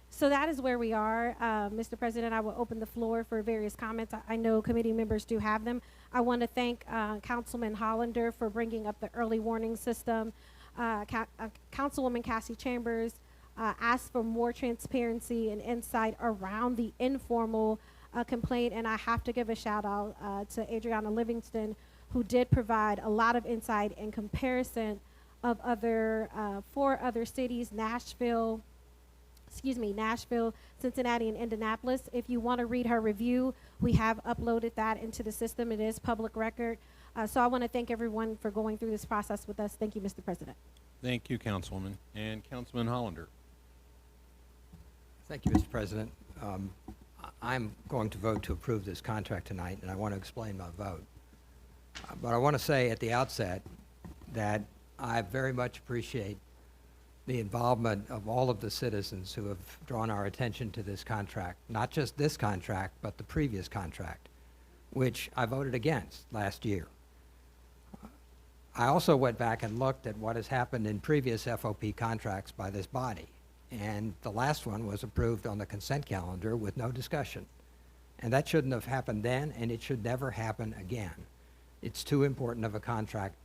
So that is where we are. Mr. President, I will open the floor for various comments. I know committee members do have them. I want to thank Councilman Hollander for bringing up the early warning system. Councilwoman Cassie Chambers asked for more transparency and insight around the informal complaint, and I have to give a shout out to Adriana Livingston, who did provide a lot of insight in comparison of four other cities, Nashville, Cincinnati, and Indianapolis. If you want to read her review, we have uploaded that into the system. It is public record. So I want to thank everyone for going through this process with us. Thank you, Mr. President. Thank you, Councilwoman. And Councilman Hollander. Thank you, Mr. President. I'm going to vote to approve this contract tonight, and I want to explain my vote. But I want to say at the outset that I very much appreciate the involvement of all of the citizens who have drawn our attention to this contract, not just this contract, but the previous contract, which I voted against last year. I also went back and looked at what has happened in previous FOP contracts by this body, and the last one was approved on the consent calendar with no discussion. And that shouldn't have happened then, and it should never happen again. It's too important of a contract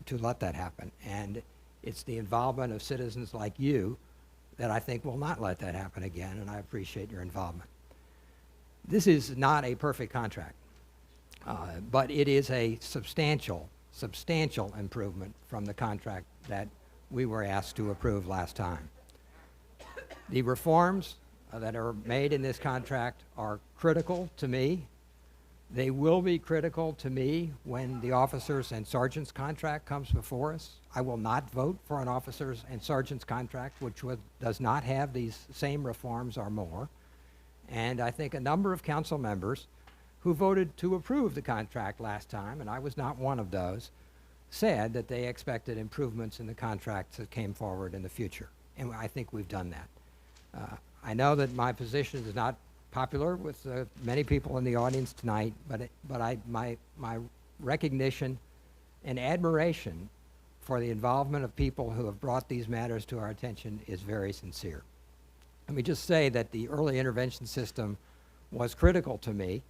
to let that happen. And it's the involvement of citizens like you that I think will not let that happen again, and I appreciate your involvement. This is not a perfect contract, but it is a substantial improvement from the contract that we were asked to approve last time. The reforms that are made in this contract are critical to me. They will be critical to me when the officers and sergeants contract comes before us. I will not vote for an officers and sergeants contract which does not have these same reforms or more. And I think a number of council members who voted to approve the contract last time, and I was not one of those, said that they expected improvements in the contracts that came forward in the future. And I think we've done that. I know that my position is not popular with many people in the audience tonight, but my recognition and admiration for the involvement of people who have brought these matters to our attention is very sincere. Let me just say that the early intervention system was critical to me.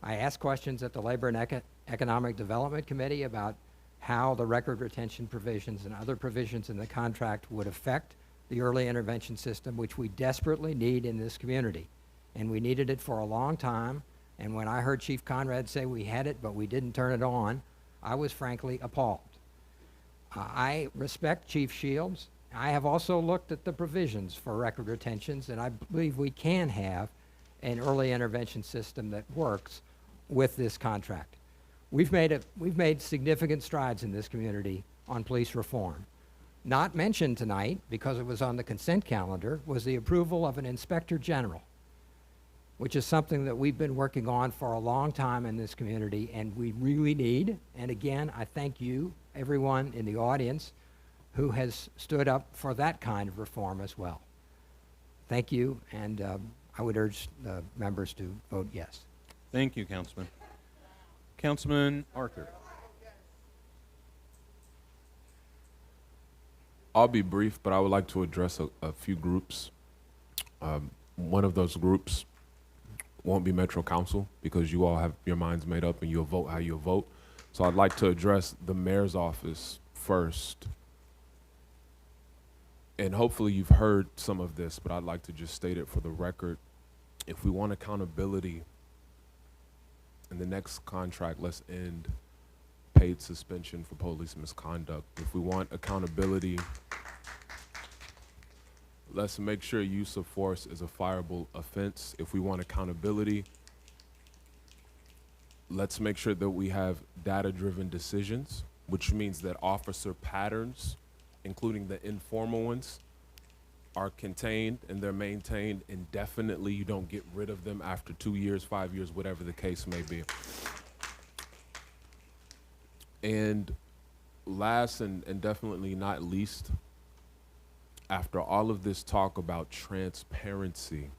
I asked questions at the Labor and Economic Development Committee about how the record retention provisions and other provisions in the contract would affect the early intervention system, which we desperately need in this community. And we needed it for a long time. And when I heard Chief Conrad say we had it, but we didn't turn it on, I was frankly appalled. I respect Chief Shields. I have also looked at the provisions for record retentions, and I believe we can have an early intervention system that works with this contract. We've made significant strides in this community on police reform. Not mentioned tonight, because it was on the consent calendar, was the approval of an inspector general, which is something that we've been working on for a long time in this community, and we really need. And again, I thank you, everyone in the audience, who has stood up for that kind of reform as well. Thank you, and I would urge the members to vote yes. Thank you, Councilman. Councilman Arthur. I'll be brief, but I would like to address a few groups. One of those groups won't be Metro Council because you all have your minds made up and you'll vote how you'll vote. So I'd like to address the mayor's office first. And hopefully you've heard some of this, but I'd like to just state it for the record. If we want accountability in the next contract, let's end paid suspension for police misconduct. If we want accountability, let's make sure use of force is a fireable offense. If we want accountability, let's make sure that we have data-driven decisions, which means that officer patterns, including the informal ones, are contained and they're maintained indefinitely. You don't get rid of them after 2 years, 5 years, whatever the case may be. And last and definitely not least, after all of this talk about transparency,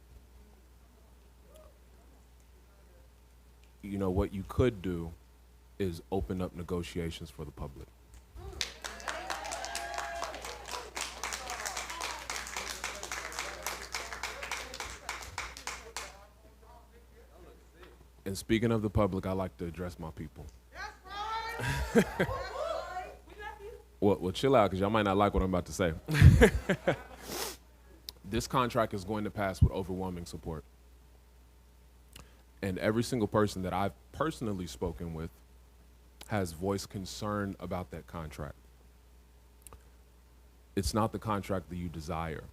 you know, what you could do is open up negotiations for the public. And speaking of the public, I like to address my people. Well, chill out, because y'all might not like what I'm about to say. This contract is going to pass with overwhelming support. And every single person that I've personally spoken with has voiced concern about that contract. It's not the contract that you desire.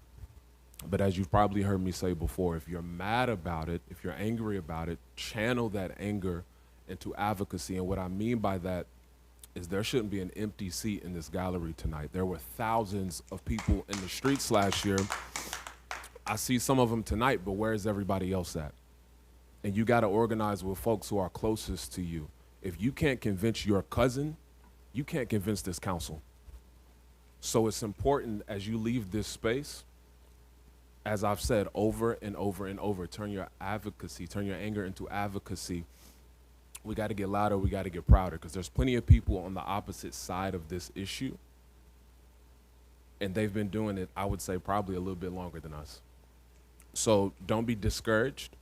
But as you've probably heard me say before, if you're mad about it, if you're angry about it, channel that anger into advocacy. And what I mean by that is there shouldn't be an empty seat in this gallery tonight. There were thousands of people in the streets last year. I see some of them tonight, but where is everybody else at? And you got to organize with folks who are closest to you. If you can't convince your cousin, you can't convince this council. So it's important as you leave this space, as I've said over and over and over, turn your anger into advocacy. We got to get louder, we got to get prouder, because there's plenty of people on the opposite side of this issue, and they've been doing it, I would say, probably a little bit longer than us. So don't be discouraged.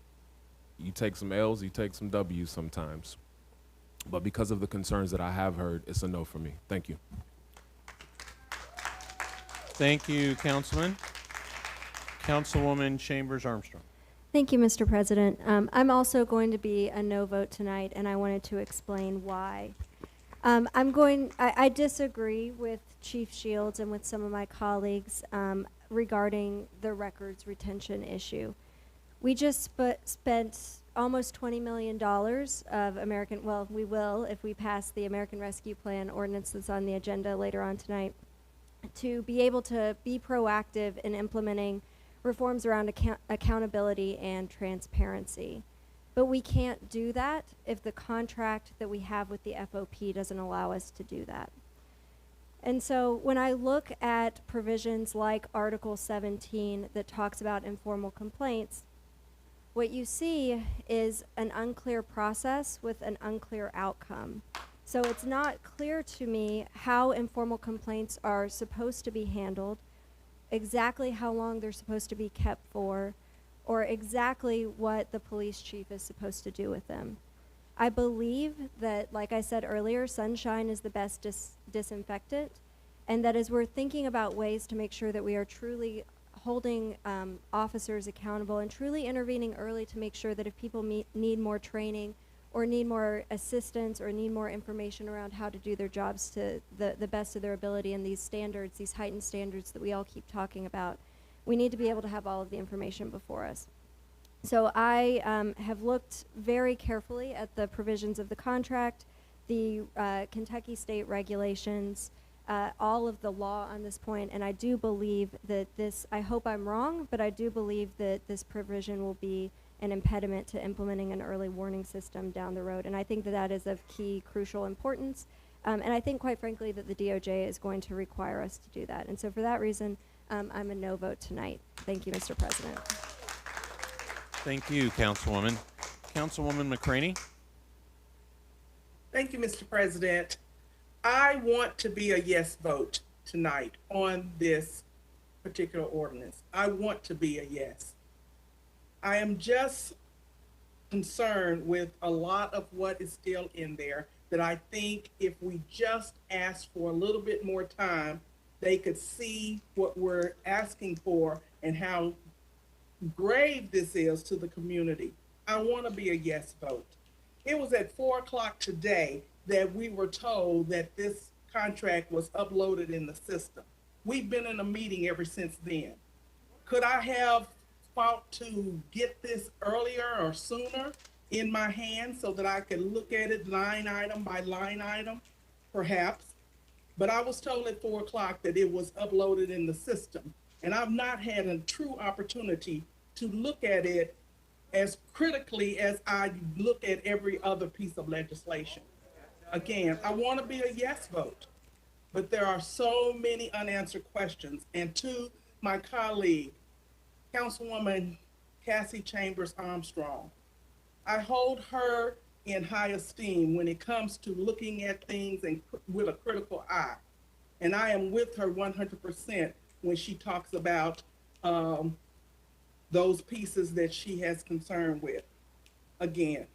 You take some L's, you take some W's sometimes. But because of the concerns that I have heard, it's a no for me. Thank you. Thank you, Councilman. Councilwoman Chambers Armstrong. Thank you, Mr. President. I'm also going to be a no vote tonight, and I wanted to explain why. I disagree with Chief Shields and with some of my colleagues regarding the records retention issue. We just spent almost $20 million of American, well, we will if we pass the American Rescue Plan ordinance that's on the agenda later on tonight, to be able to be proactive in implementing reforms around accountability and transparency. But we can't do that if the contract that we have with the FOP doesn't allow us to do that. And so when I look at provisions like Article 17 that talks about informal complaints, what you see is an unclear process with an unclear outcome. So it's not clear to me how informal complaints are supposed to be handled, exactly how long they're supposed to be kept for, or exactly what the police chief is supposed to do with them. I believe that, like I said earlier, sunshine is the best disinfectant, and that as we're thinking about ways to make sure that we are truly holding officers accountable and truly intervening early to make sure that if people need more training or need more assistance or need more information around how to do their jobs to the best of their ability, and these standards, these heightened standards that we all keep talking about, we need to be able to have all of the information before us. So I have looked very carefully at the provisions of the contract, the Kentucky state regulations, all of the law on this point, and I do believe that this, I hope I'm wrong, but I do believe that this provision will be an impediment to implementing an early warning system down the road. And I think that that is of key, crucial importance. And I think, quite frankly, that the DOJ is going to require us to do that. And so for that reason, I'm a no vote tonight. Thank you, Mr. President. Thank you, Councilwoman. Councilwoman McCraney. Thank you, Mr. President. I want to be a yes vote tonight on this particular ordinance. I want to be a yes. I am just concerned with a lot of what is still in there that I think if we just ask for a little bit more time, they could see what we're asking for and how grave this is to the community. I want to be a yes vote. It was at 4 o'clock today that we were told that this contract was uploaded in the system. We've been in a meeting ever since then. Could I have fought to get this earlier or sooner in my hand so that I could look at it line item by line item? Perhaps. But I was told at 4 o'clock that it was uploaded in the system. And I've not had a true opportunity to look at it as critically as I look at every other piece of legislation. Again, I want to be a yes vote, but there are so many unanswered questions. And to my colleague, Councilwoman Cassie Chambers Armstrong, I hold her in high esteem when it comes to looking at things and with a critical eye. And I am with her 100% when she talks about those pieces that she has concern with. Again,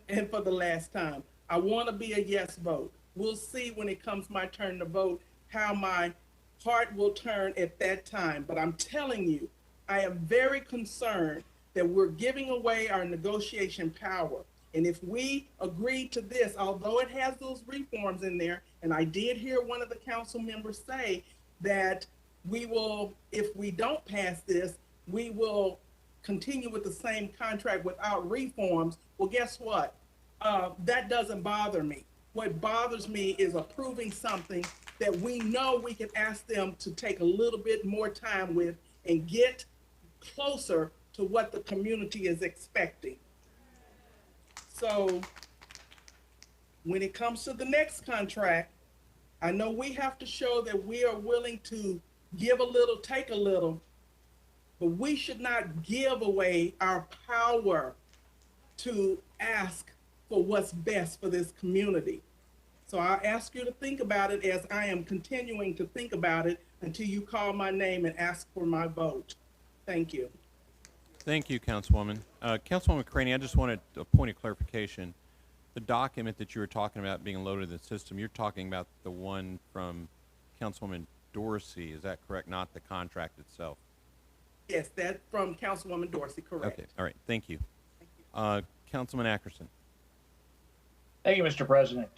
and for the last time, I want to be a yes vote. We'll see when it comes my turn to vote how my heart will turn at that time. But I'm telling you, I am very concerned that we're giving away our negotiation power. And if we agree to this, although it has those reforms in there, and I did hear one of the council members say that we will, if we don't pass this, we will continue with the same contract without reforms. Well, guess what? That doesn't bother me. What bothers me is approving something that we know we can ask them to take a little bit more time with and get closer to what the community is expecting. So when it comes to the next contract, I know we have to show that we are willing to give a little, take a little, but we should not give away our power to ask for what's best for this community. So I ask you to think about it as I am continuing to think about it until you call my name and ask for my vote. Thank you. Thank you, Councilwoman. Councilwoman McCraney, I just wanted a point of clarification. The document that you were talking about being loaded in the system, you're talking about the one from Councilwoman Dorsey, is that correct? Not the contract itself? Yes, that's from Councilwoman Dorsey, correct. Okay, all right, thank you. Councilman Ackerson. Thank you, Mr. President.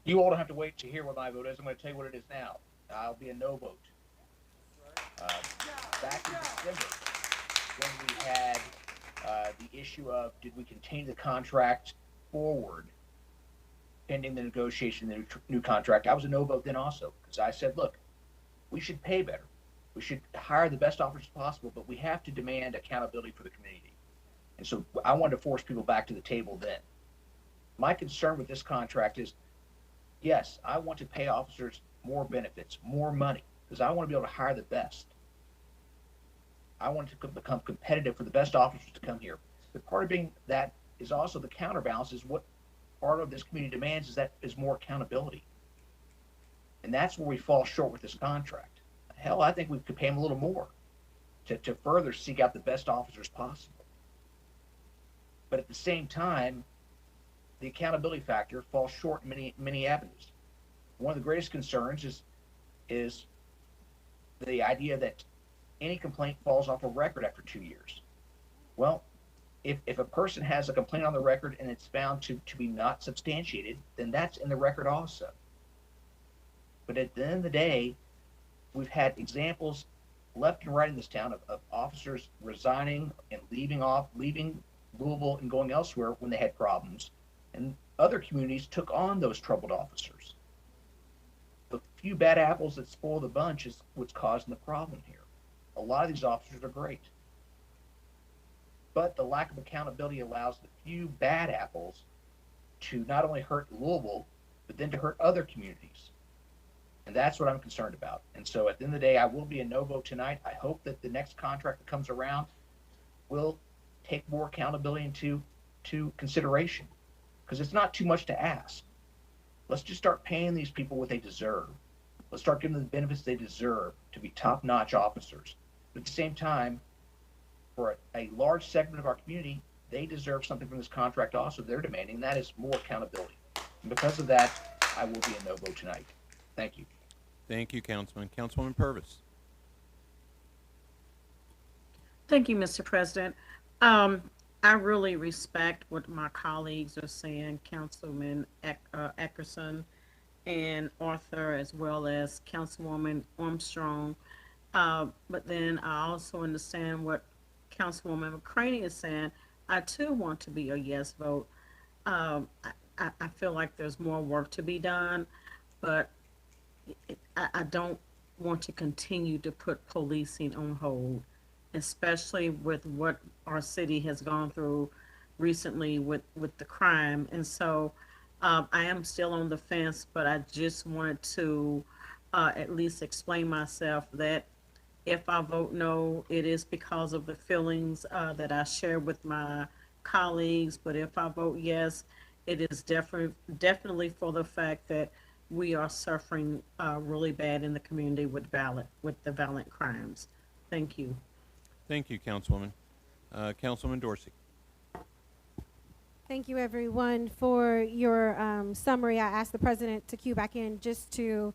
You all don't have to wait to hear what my vote is. I'm going to tell you what it is now. I'll be a no vote. Back in December, when we had the issue of did we continue the contract forward pending the negotiation of the new contract, I was a no vote then also, because I said, look, we should pay better. We should hire the best officers possible, but we have to demand accountability for the community. And so I wanted to force people back to the table then. My concern with this contract is, yes, I want to pay officers more benefits, more money, because I want to be able to hire the best. I want it to become competitive for the best officers to come here. The part of being that is also the counterbalance is what part of this community demands is more accountability. And that's where we fall short with this contract. Hell, I think we could pay them a little more to further seek out the best officers possible. But at the same time, the accountability factor falls short in many avenues. One of the greatest concerns is the idea that any complaint falls off a record after 2 years. Well, if a person has a complaint on the record and it's found to be not substantiated, then that's in the record also. But at the end of the day, we've had examples left and right in this town of officers resigning and leaving Louisville and going elsewhere when they had problems. And other communities took on those troubled officers. The few bad apples that spoil the bunch is what's causing the problem here. A lot of these officers are great. But the lack of accountability allows the few bad apples to not only hurt Louisville, but then to hurt other communities. And that's what I'm concerned about. And so at the end of the day, I will be a no vote tonight. I hope that the next contract that comes around will take more accountability into consideration, because it's not too much to ask. Let's just start paying these people what they deserve. Let's start giving them the benefits they deserve to be top-notch officers. But at the same time, for a large segment of our community, they deserve something from this contract also. They're demanding, and that is more accountability. And because of that, I will be a no vote tonight. Thank you. Thank you, Councilman. Councilwoman Purvis. Thank you, Mr. President. I really respect what my colleagues are saying, Councilman Ackerson and Arthur, as well as Councilwoman Armstrong. But then I also understand what Councilwoman McCraney is saying. I too want to be a yes vote. I feel like there's more work to be done, but I don't want to continue to put policing on hold, especially with what our city has gone through recently with the crime. And so I am still on the fence, but I just wanted to at least explain myself that if I vote no, it is because of the feelings that I share with my colleagues. But if I vote yes, it is definitely for the fact that we are suffering really bad in the community with the violent crimes. Thank you. Thank you, Councilwoman. Councilwoman Dorsey. Thank you, everyone, for your summary. I asked the president to cue back in just to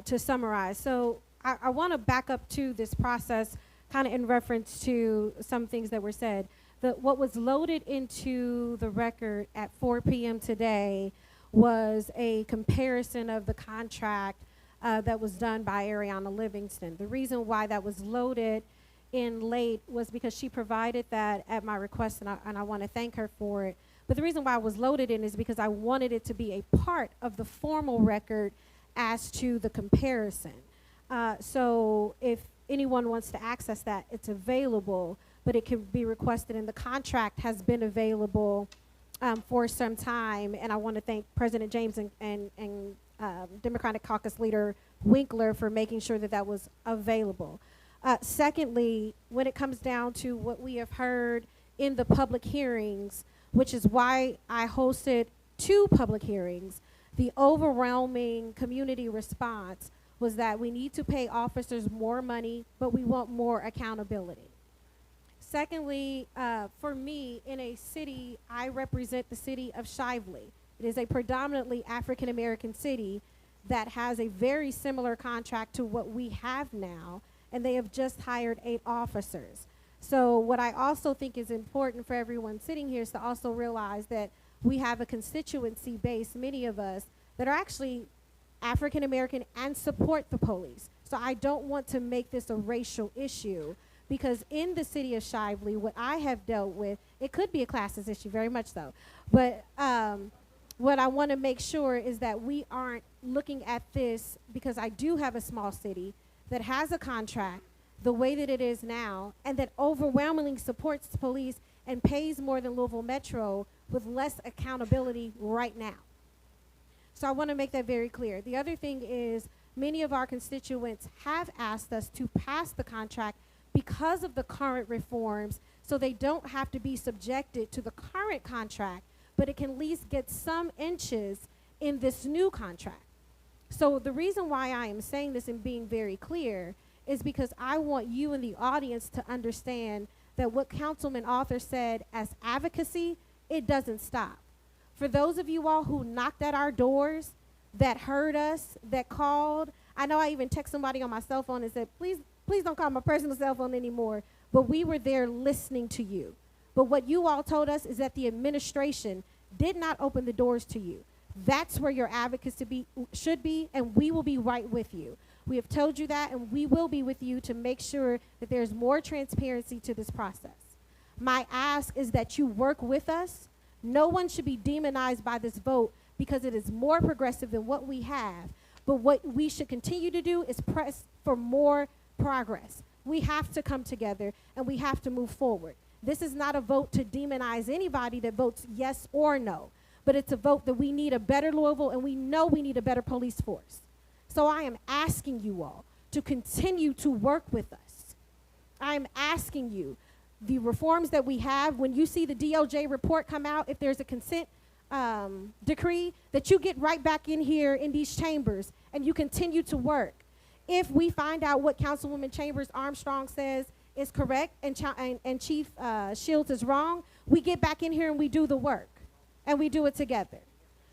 summarize. So I want to back up to this process, kind of in reference to some things that were said. What was loaded into the record at 4 p.m. today was a comparison of the contract that was done by Ariana Livingston. The reason why that was loaded in late was because she provided that at my request, and I want to thank her for it. But the reason why I was loaded in is because I wanted it to be a part of the formal record as to the comparison. So if anyone wants to access that, it's available, but it can be requested, and the contract has been available for some time. And I want to thank President James and Democratic Caucus Leader Winkler for making sure that that was available. Secondly, when it comes down to what we have heard in the public hearings, which is why I hosted 2 public hearings, the overwhelming community response was that we need to pay officers more money, but we want more accountability. Secondly, for me, in a city, I represent the city of Shively. It is a predominantly African-American city that has a very similar contract to what we have now, and they have just hired 8 officers. So what I also think is important for everyone sitting here is to also realize that we have a constituency base, many of us, that are actually African American and support the police. So I don't want to make this a racial issue, because in the city of Shively, what I have dealt with, it could be a classist issue, very much so. But what I want to make sure is that we aren't looking at this, because I do have a small city that has a contract the way that it is now, and that overwhelmingly supports the police and pays more than Louisville Metro with less accountability right now. So I want to make that very clear. The other thing is, many of our constituents have asked us to pass the contract because of the current reforms, so they don't have to be subjected to the current contract, but it can at least get some inches in this new contract. So the reason why I am saying this and being very clear is because I want you in the audience to understand that what Councilman Arthur said as advocacy, it doesn't stop. For those of you all who knocked at our doors, that heard us, that called, I know I even text somebody on my cell phone and said, please don't call my personal cell phone anymore, but we were there listening to you. But what you all told us is that the administration did not open the doors to you. That's where your advocacy should be, and we will be right with you. We have told you that, and we will be with you to make sure that there's more transparency to this process. My ask is that you work with us. No one should be demonized by this vote because it is more progressive than what we have. But what we should continue to do is press for more progress. We have to come together, and we have to move forward. This is not a vote to demonize anybody that votes yes or no, but it's a vote that we need a better Louisville, and we know we need a better police force. So I am asking you all to continue to work with us. I am asking you, the reforms that we have, when you see the DOJ report come out, if there's a consent decree, that you get right back in here in these chambers and you continue to work. If we find out what Councilwoman Chambers Armstrong says is correct and Chief Shields is wrong, we get back in here and we do the work, and we do it together.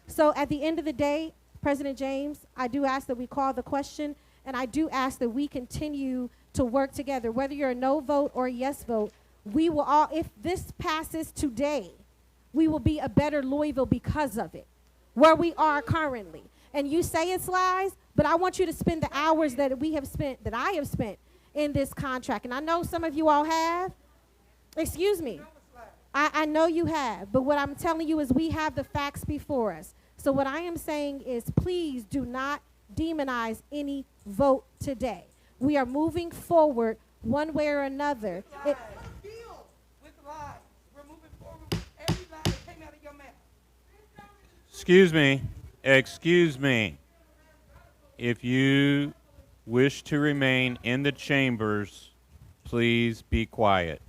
So at the end of the day, President James, I do ask that we call the question, and I do ask that we continue to work together. Whether you're a no vote or a yes vote, we will all, if this passes today, we will be a better Louisville because of it, where we are currently. And you say it's lies, but I want you to spend the hours that we have spent, that I have spent in this contract. And I know some of you all have. Excuse me. I know you have, but what I'm telling you is we have the facts before us. So what I am saying is, please do not demonize any vote today. We are moving forward one way or another. Excuse me. If you wish to remain in the chambers, please be quiet.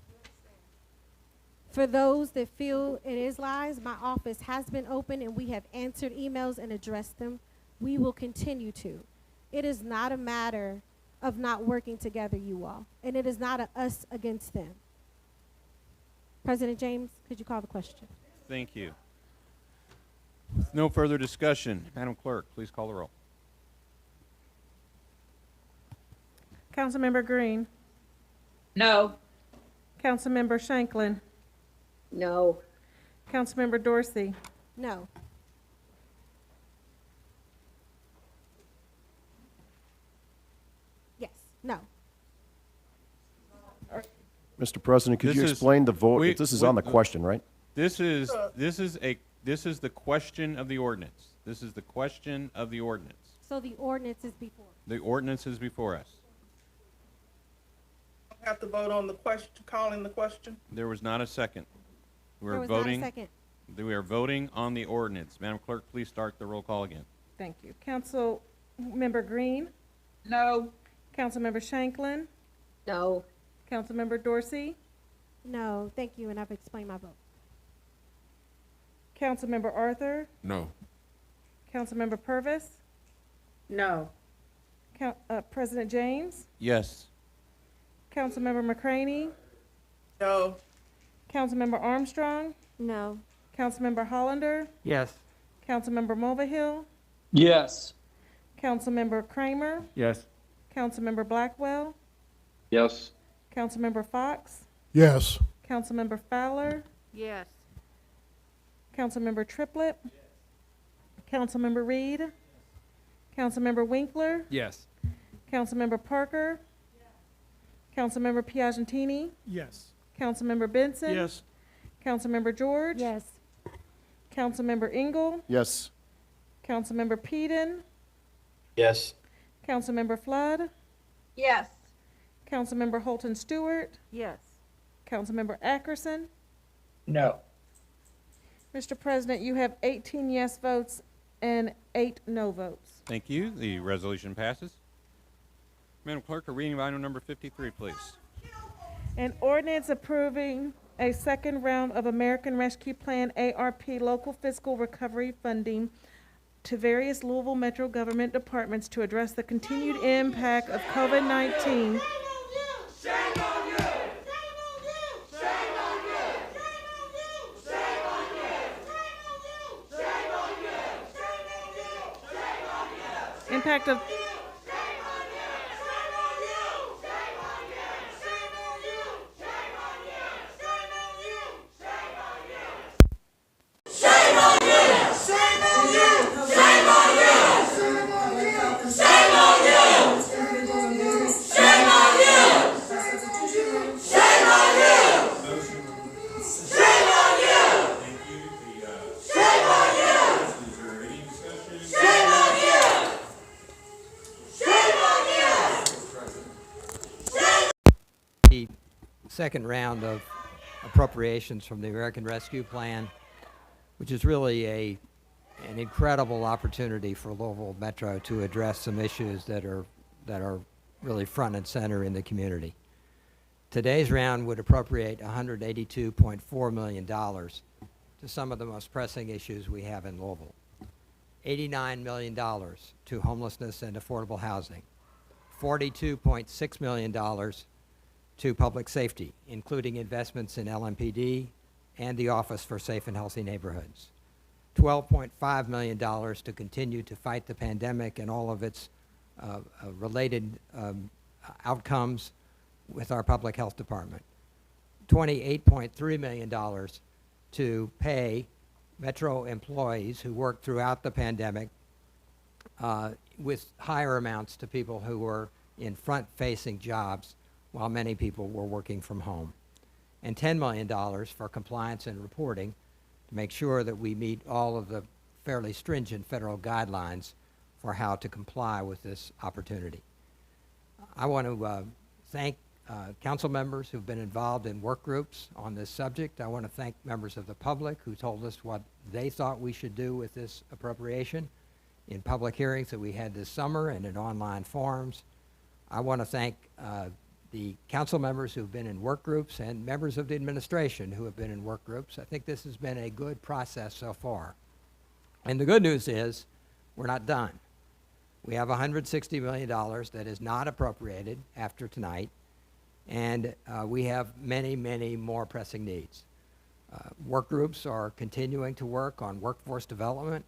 For those that feel it is lies, my office has been open and we have answered emails and addressed them. We will continue to. It is not a matter of not working together, you all, and it is not a us against them. President James, could you call the question? Thank you. With no further discussion, Madam Clerk, please call the roll. Councilmember Green. No. Councilmember Shanklin. No. Councilmember Dorsey. No. Yes. No. Mr. President, could you explain the vote? This is on the question, right? This is the question of the ordinance. This is the question of the ordinance. So the ordinance is before. The ordinance is before us. Have to vote on the question, calling the question? There was not a second. There was not a second. We are voting on the ordinance. Madam Clerk, please start the roll call again. Thank you. Councilmember Green. No. Councilmember Shanklin. No. Councilmember Dorsey. No, thank you, and I've explained my vote. Councilmember Arthur. No. Councilmember Purvis. No. President James. Yes. Councilmember McCraney. No. Councilmember Armstrong, No. Councilmember Hollander, Yes. Councilmember Mulvihill, Yes. Councilmember Kramer, Yes. Councilmember Blackwell, Yes. Councilmember Fox, Yes. Councilmember Fowler, Yes. Councilmember Triplett, Councilmember Reed, Councilmember Winkler, Yes. Councilmember Parker, Councilmember Piagentini, Yes. Councilmember Benson. Yes. Councilmember George. Yes. Councilmember Engel. Yes. Councilmember Peden. Yes. Councilmember Flood. Yes. Councilmember Holton Stewart. Yes. Councilmember Ackerson. No. Mr. President, you have 18 yes votes and 8 no votes. Thank you. The resolution passes. Madam Clerk, a reading of item number 53, please. An ordinance approving a second round of American Rescue Plan ARP local fiscal recovery funding to various Louisville Metro government departments to address the continued impact of COVID-19. Impact of The second round of appropriations from the American Rescue Plan, which is really an incredible opportunity for Louisville Metro to address some issues that are really front and center in the community. Today's round would appropriate $182.4 million to some of the most pressing issues we have in Louisville. $89 million to homelessness and affordable housing, $42.6 million to public safety, including investments in LMPD and the Office for Safe and Healthy Neighborhoods, $12.5 million to continue to fight the pandemic and all of its related outcomes with our public health department, $28.3 million to pay Metro employees who worked throughout the pandemic with higher amounts to people who were in front-facing jobs while many people were working from home, and $10 million for compliance and reporting to make sure that we meet all of the fairly stringent federal guidelines for how to comply with this opportunity. I want to thank council members who've been involved in work groups on this subject. I want to thank members of the public who told us what they thought we should do with this appropriation in public hearings that we had this summer and in online forums. I want to thank the council members who've been in work groups and members of the administration who have been in work groups. I think this has been a good process so far. And the good news is we're not done. We have $160 million that is not appropriated after tonight, and we have many, many more pressing needs. Work groups are continuing to work on workforce development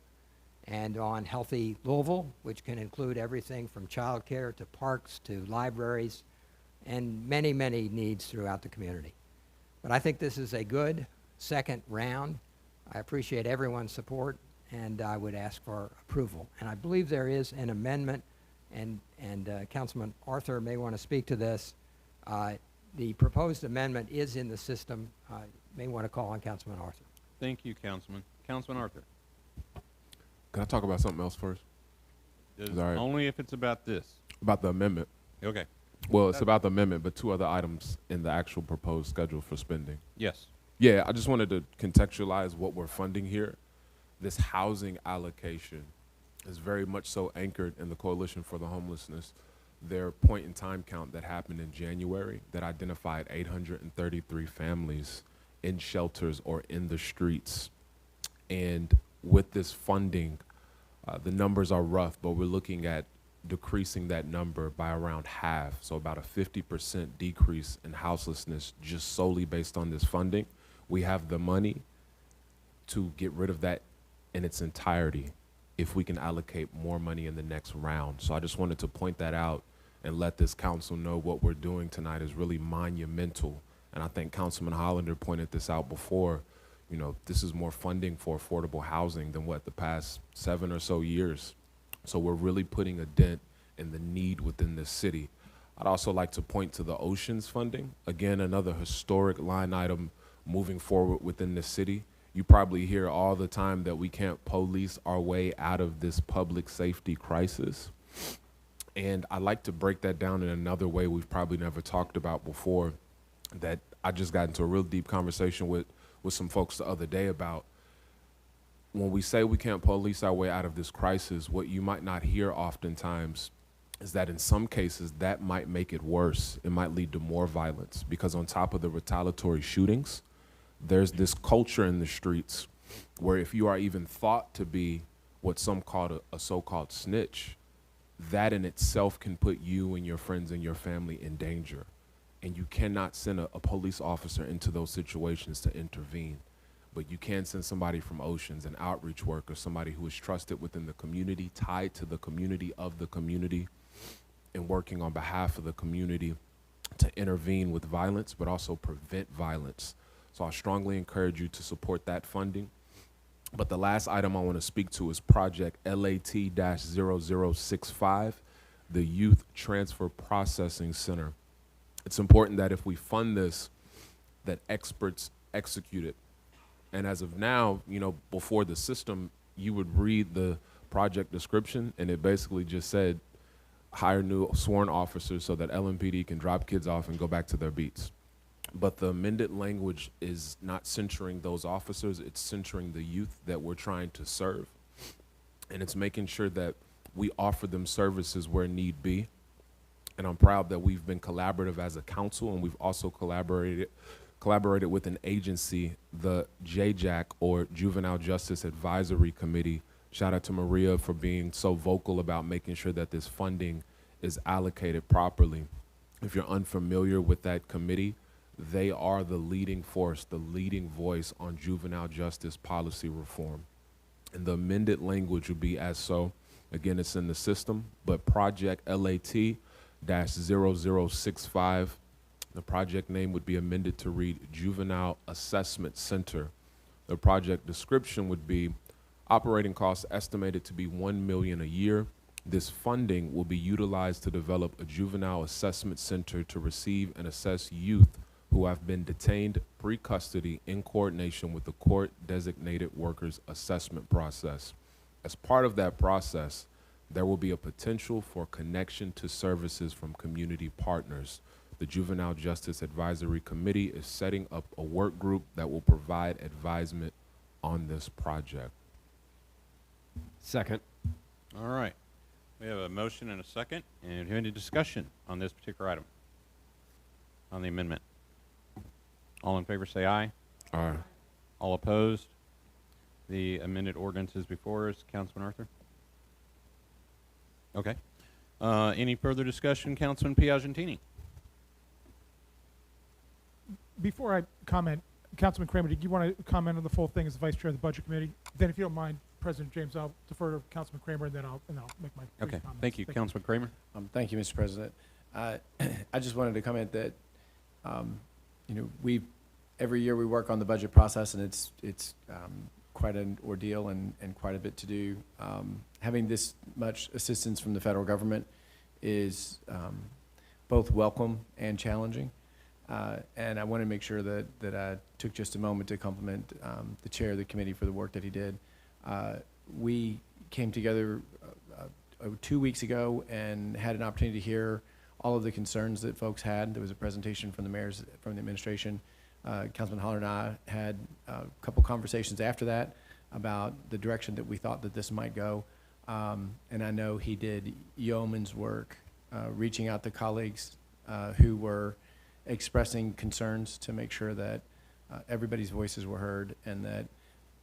and on Healthy Louisville, which can include everything from child care to parks to libraries and many, many needs throughout the community. But I think this is a good second round. I appreciate everyone's support, and I would ask for approval. And I believe there is an amendment, and Councilman Arthur may want to speak to this. The proposed amendment is in the system. May want to call on Councilman Arthur. Thank you, Councilman. Councilman Arthur. Can I talk about something else first? Is that all right? Only if it's about this. About the amendment. Okay. Well, it's about the amendment, but two other items in the actual proposed schedule for spending. Yes. Yeah, I just wanted to contextualize what we're funding here. This housing allocation is very much so anchored in the Coalition for the Homelessness. Their point-in-time count that happened in January that identified 833 families in shelters or in the streets. And with this funding, the numbers are rough, but we're looking at decreasing that number by around half, so about a 50% decrease in houselessness just solely based on this funding. We have the money to get rid of that in its entirety if we can allocate more money in the next round. So I just wanted to point that out and let this council know what we're doing tonight is really monumental. And I think Councilman Hollander pointed this out before. You know, this is more funding for affordable housing than what the past 7 or so years. So we're really putting a dent in the need within this city. I'd also like to point to the oceans funding. Again, another historic line item moving forward within the city. You probably hear all the time that we can't police our way out of this public safety crisis. And I like to break that down in another way we've probably never talked about before, that I just got into a real deep conversation with some folks the other day about. When we say we can't police our way out of this crisis, what you might not hear oftentimes is that in some cases that might make it worse. It might lead to more violence, because on top of the retaliatory shootings, there's this culture in the streets where if you are even thought to be what some call a so-called snitch, that in itself can put you and your friends and your family in danger. And you cannot send a police officer into those situations to intervene. But you can send somebody from Oceans, an outreach worker, somebody who is trusted within the community, tied to the community of the community, and working on behalf of the community to intervene with violence, but also prevent violence. So I strongly encourage you to support that funding. But the last item I want to speak to is Project LAT-0065, the Youth Transfer Processing Center. It's important that if we fund this, that experts execute it. And as of now, you know, before the system, you would read the project description and it basically just said, hire new sworn officers so that LMPD can drop kids off and go back to their beats. But the amended language is not centering those officers, it's centering the youth that we're trying to serve. And it's making sure that we offer them services where need be. And I'm proud that we've been collaborative as a council, and we've also collaborated with an agency, the JJAC, or Juvenile Justice Advisory Committee. Shout out to Maria for being so vocal about making sure that this funding is allocated properly. If you're unfamiliar with that committee, they are the leading force, the leading voice on juvenile justice policy reform. And the amended language would be as so. Again, it's in the system, but Project LAT-0065, the project name would be amended to read Juvenile Assessment Center. The project description would be operating costs estimated to be $1 million a year. This funding will be utilized to develop a juvenile assessment center to receive and assess youth who have been detained pre-custody in coordination with the court-designated workers assessment process. As part of that process, there will be a potential for connection to services from community partners. The Juvenile Justice Advisory Committee is setting up a work group that will provide advisement on this project. Second. All right. We have a motion and a second. And do you have any discussion on this particular item? On the amendment? All in favor say aye. Aye. All opposed? The amended ordinance is before us. Councilman Arthur? Okay. Any further discussion, Councilman Piagentini? Before I comment, Councilman Kramer, did you want to comment on the full thing as the Vice Chair of the Budget Committee? Then if you don't mind, President James, I'll defer to Councilman Kramer, and then I'll make my brief Okay. comments. Thank you. Councilman Kramer? Thank you, Mr. President. I just wanted to comment that, you know, every year we work on the budget process, and it's quite an ordeal and quite a bit to do. Having this much assistance from the federal government is both welcome and challenging. And I want to make sure that I took just a moment to compliment the chair of the committee for the work that he did. We came together 2 weeks ago and had an opportunity to hear all of the concerns that folks had. There was a presentation from the mayors, from the administration. Councilman Holler and I had a couple conversations after that about the direction that we thought that this might go. And I know he did yeoman's work reaching out to colleagues who were expressing concerns to make sure that everybody's voices were heard, and that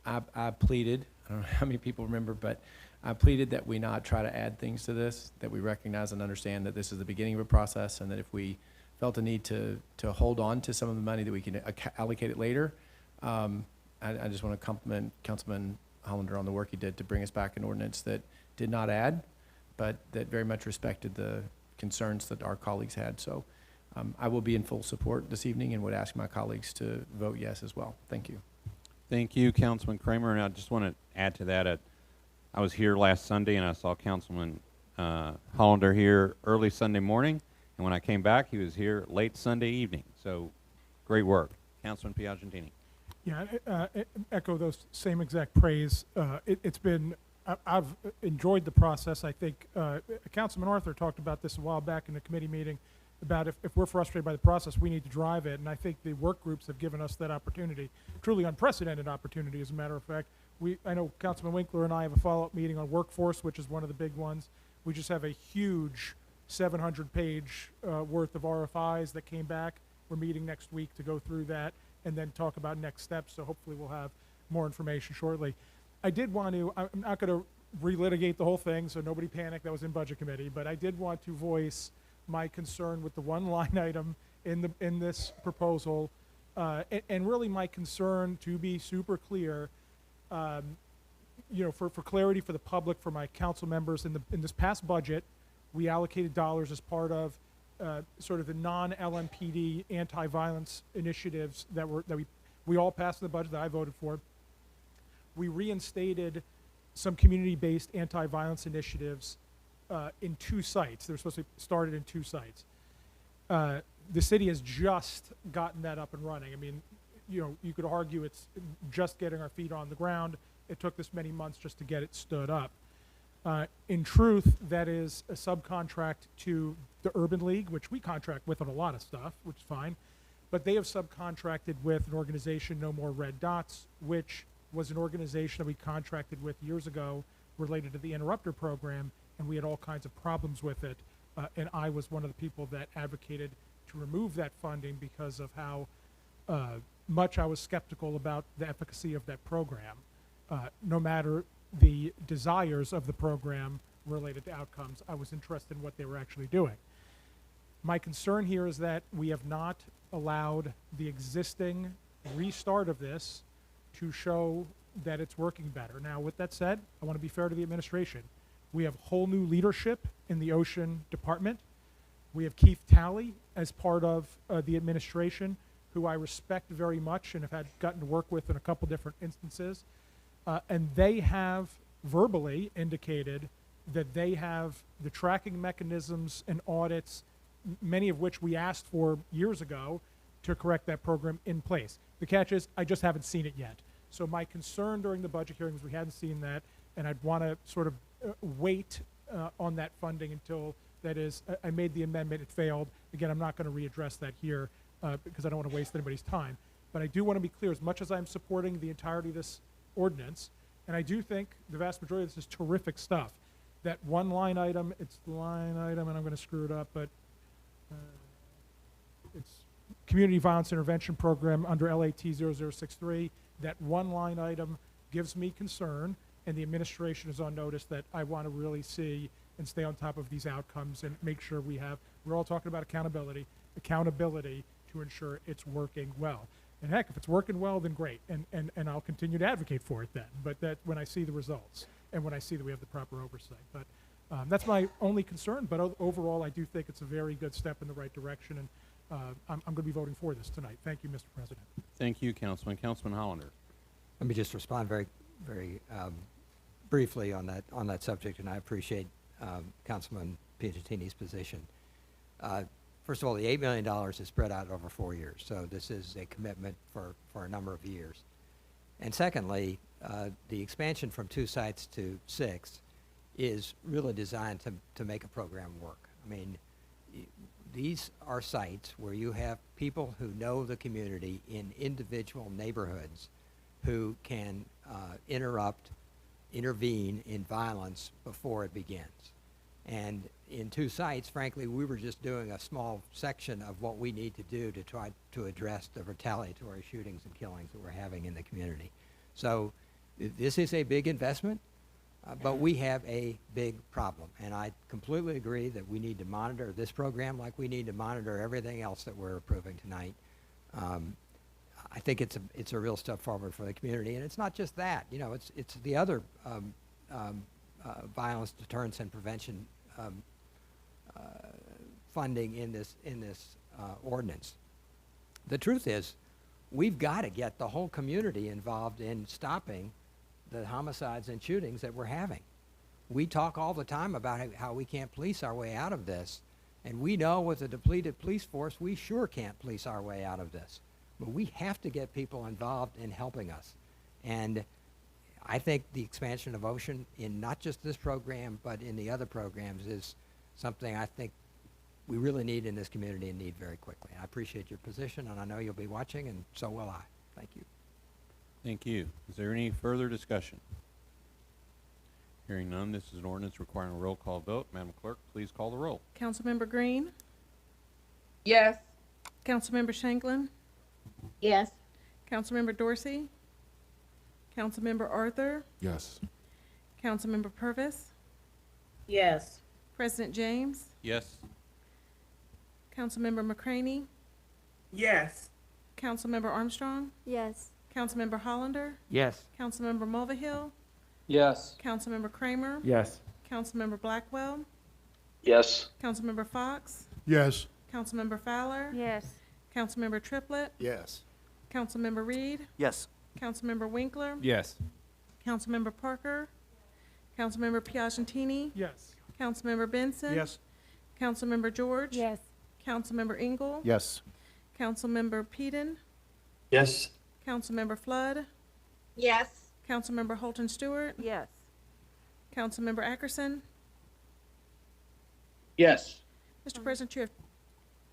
I pleaded, I don't know how many people remember, but I pleaded that we not try to add things to this, that we recognize and understand that this is the beginning of a process, and that if we felt a need to hold on to some of the money, that we can allocate it later. I just want to compliment Councilman Hollander on the work he did to bring us back an ordinance that did not add, but that very much respected the concerns that our colleagues had. So I will be in full support this evening and would ask my colleagues to vote yes as well. Thank you. Thank you, Councilman Kramer. And I just want to add to that, I was here last Sunday and I saw Councilman Hollander here early Sunday morning. And when I came back, he was here late Sunday evening. So great work. Councilman Piagentini. Yeah, echo those same exact praise. It's been, I've enjoyed the process. I think Councilman Arthur talked about this a while back in the committee meeting about if we're frustrated by the process, we need to drive it. And I think the work groups have given us that opportunity, truly unprecedented opportunity, as a matter of fact. I know Councilman Winkler and I have a follow-up meeting on workforce, which is one of the big ones. We just have a huge 700-page worth of RFIs that came back. We're meeting next week to go through that and then talk about next steps, so hopefully we'll have more information shortly. I did want to, I'm not going to relitigate the whole thing, so nobody panic, that was in Budget Committee, but I did want to voice my concern with the one line item in this proposal, and really my concern, to be super clear, you know, for clarity for the public, for my council members, in this past budget, we allocated dollars as part of sort of the non-LMPD anti-violence initiatives that we all passed in the budget that I voted for. We reinstated some community-based anti-violence initiatives in 2 sites. They were supposed to be started in 2 sites. The city has just gotten that up and running. I mean, you know, you could argue it's just getting our feet on the ground. It took this many months just to get it stood up. In truth, that is a subcontract to the Urban League, which we contract with on a lot of stuff, which is fine. But they have subcontracted with an organization, No More Red Dots, which was an organization that we contracted with years ago related to the Interrupter program, and we had all kinds of problems with it. And I was one of the people that advocated to remove that funding because of how much I was skeptical about the efficacy of that program, no matter the desires of the program related to outcomes. I was interested in what they were actually doing. My concern here is that we have not allowed the existing restart of this to show that it's working better. Now, with that said, I want to be fair to the administration. We have whole new leadership in the Ocean Department. We have Keith Talley as part of the administration, who I respect very much and have gotten to work with in a couple different instances. And they have verbally indicated that they have the tracking mechanisms and audits, many of which we asked for years ago, to correct that program in place. The catch is, I just haven't seen it yet. So my concern during the budget hearing was we hadn't seen that, and I'd want to sort of wait on that funding until, that is, I made the amendment, it failed. Again, I'm not going to readdress that here because I don't want to waste anybody's time. But I do want to be clear, as much as I'm supporting the entirety of this ordinance, and I do think the vast majority of this is terrific stuff. That one line item, it's the line item, and I'm going to screw it up, but it's Community Violence Intervention Program under LAT 0063. That one line item gives me concern, and the administration is on notice that I want to really see and stay on top of these outcomes and make sure we're all talking about accountability to ensure it's working well. And heck, if it's working well, then great, and I'll continue to advocate for it then. But that when I see the results and when I see that we have the proper oversight. But that's my only concern. But overall, I do think it's a very good step in the right direction, and I'm going to be voting for this tonight. Thank you, Mr. President. Thank you, Councilman. Councilman Hollander. Let me just respond very, very briefly on that subject, and I appreciate Councilman Piagentini's position. First of all, the $8 million is spread out over 4 years, so this is a commitment for a number of years. And secondly, the expansion from 2 sites to 6 is really designed to make a program work. I mean, these are sites where you have people who know the community in individual neighborhoods who can intervene in violence before it begins. And in 2 sites, frankly, we were just doing a small section of what we need to do to try to address the retaliatory shootings and killings that we're having in the community. So This is a big investment, but we have a big problem. And I completely agree that we need to monitor this program like we need to monitor everything else that we're approving tonight. I think it's a real step forward for the community, and it's not just that. You know, it's the other violence deterrence and prevention funding in this ordinance. The truth is, we've got to get the whole community involved in stopping the homicides and shootings that we're having. We talk all the time about how we can't police our way out of this, and we know with a depleted police force, we sure can't police our way out of this. But we have to get people involved in helping us. And I think the expansion of OCEAN in not just this program, but in the other programs is something I think we really need in this community and need very quickly. I appreciate your position, and I know you'll be watching, and so will I. Thank you. Thank you. Is there any further discussion? Hearing none, this is an ordinance requiring a roll call vote. Madam Clerk, please call the roll. Councilmember Green, Yes. Councilmember Shanklin, Yes. Councilmember Dorsey, Councilmember Arthur, Yes. Councilmember Purvis, Yes. President James, Yes. Councilmember McCraney, Yes. Councilmember Armstrong, Yes. Councilmember Hollander, Yes. Councilmember Mulvihill, Yes. Councilmember Kramer, Yes. Councilmember Blackwell, Yes. Councilmember Fox, Yes. Councilmember Fowler, Yes. Councilmember Triplett, Yes. Councilmember Reed, Yes. Councilmember Winkler, Yes. Councilmember Parker, Councilmember Piagentini, Yes. Councilmember Benson, Yes. Councilmember George, Yes. Councilmember Engel, Yes. Councilmember Peden, Yes. Councilmember Flood, Yes. Councilmember Holton Stewart, Yes. Councilmember Ackerson. Yes. Mr. President, you have,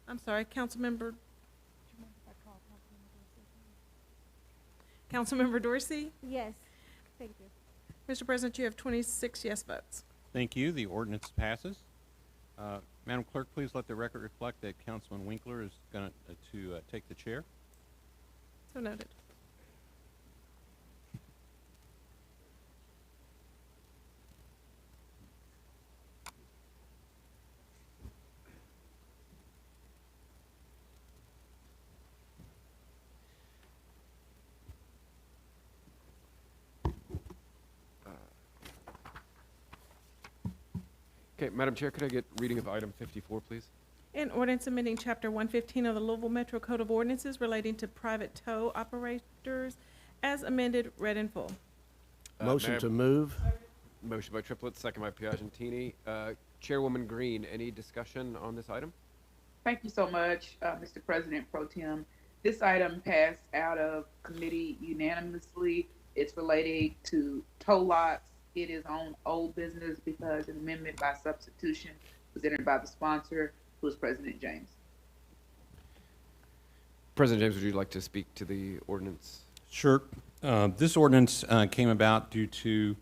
I'm sorry, Councilmember Dorsey. Yes. Thank you. Mr. President, you have 26 yes votes. Thank you. The ordinance passes. Madam Clerk, please let the record reflect that Councilman Winkler is going to take the chair. So noted. Okay, Madam Chair, could I get reading of item 54, please? An ordinance amending Chapter 115 of the Louisville Metro Code of Ordinances relating to private tow operators as amended, read in full. Motion to move. Motion by Triplett, second by Piagentini. Chairwoman Green, any discussion on this item? Thank you so much, Mr. President Pro Tem. This item passed out of committee unanimously. It's related to tow lots. It is on old business because an amendment by substitution was entered by the sponsor, who is President James. President James, would you like to speak to the ordinance? Sure. This ordinance came about due to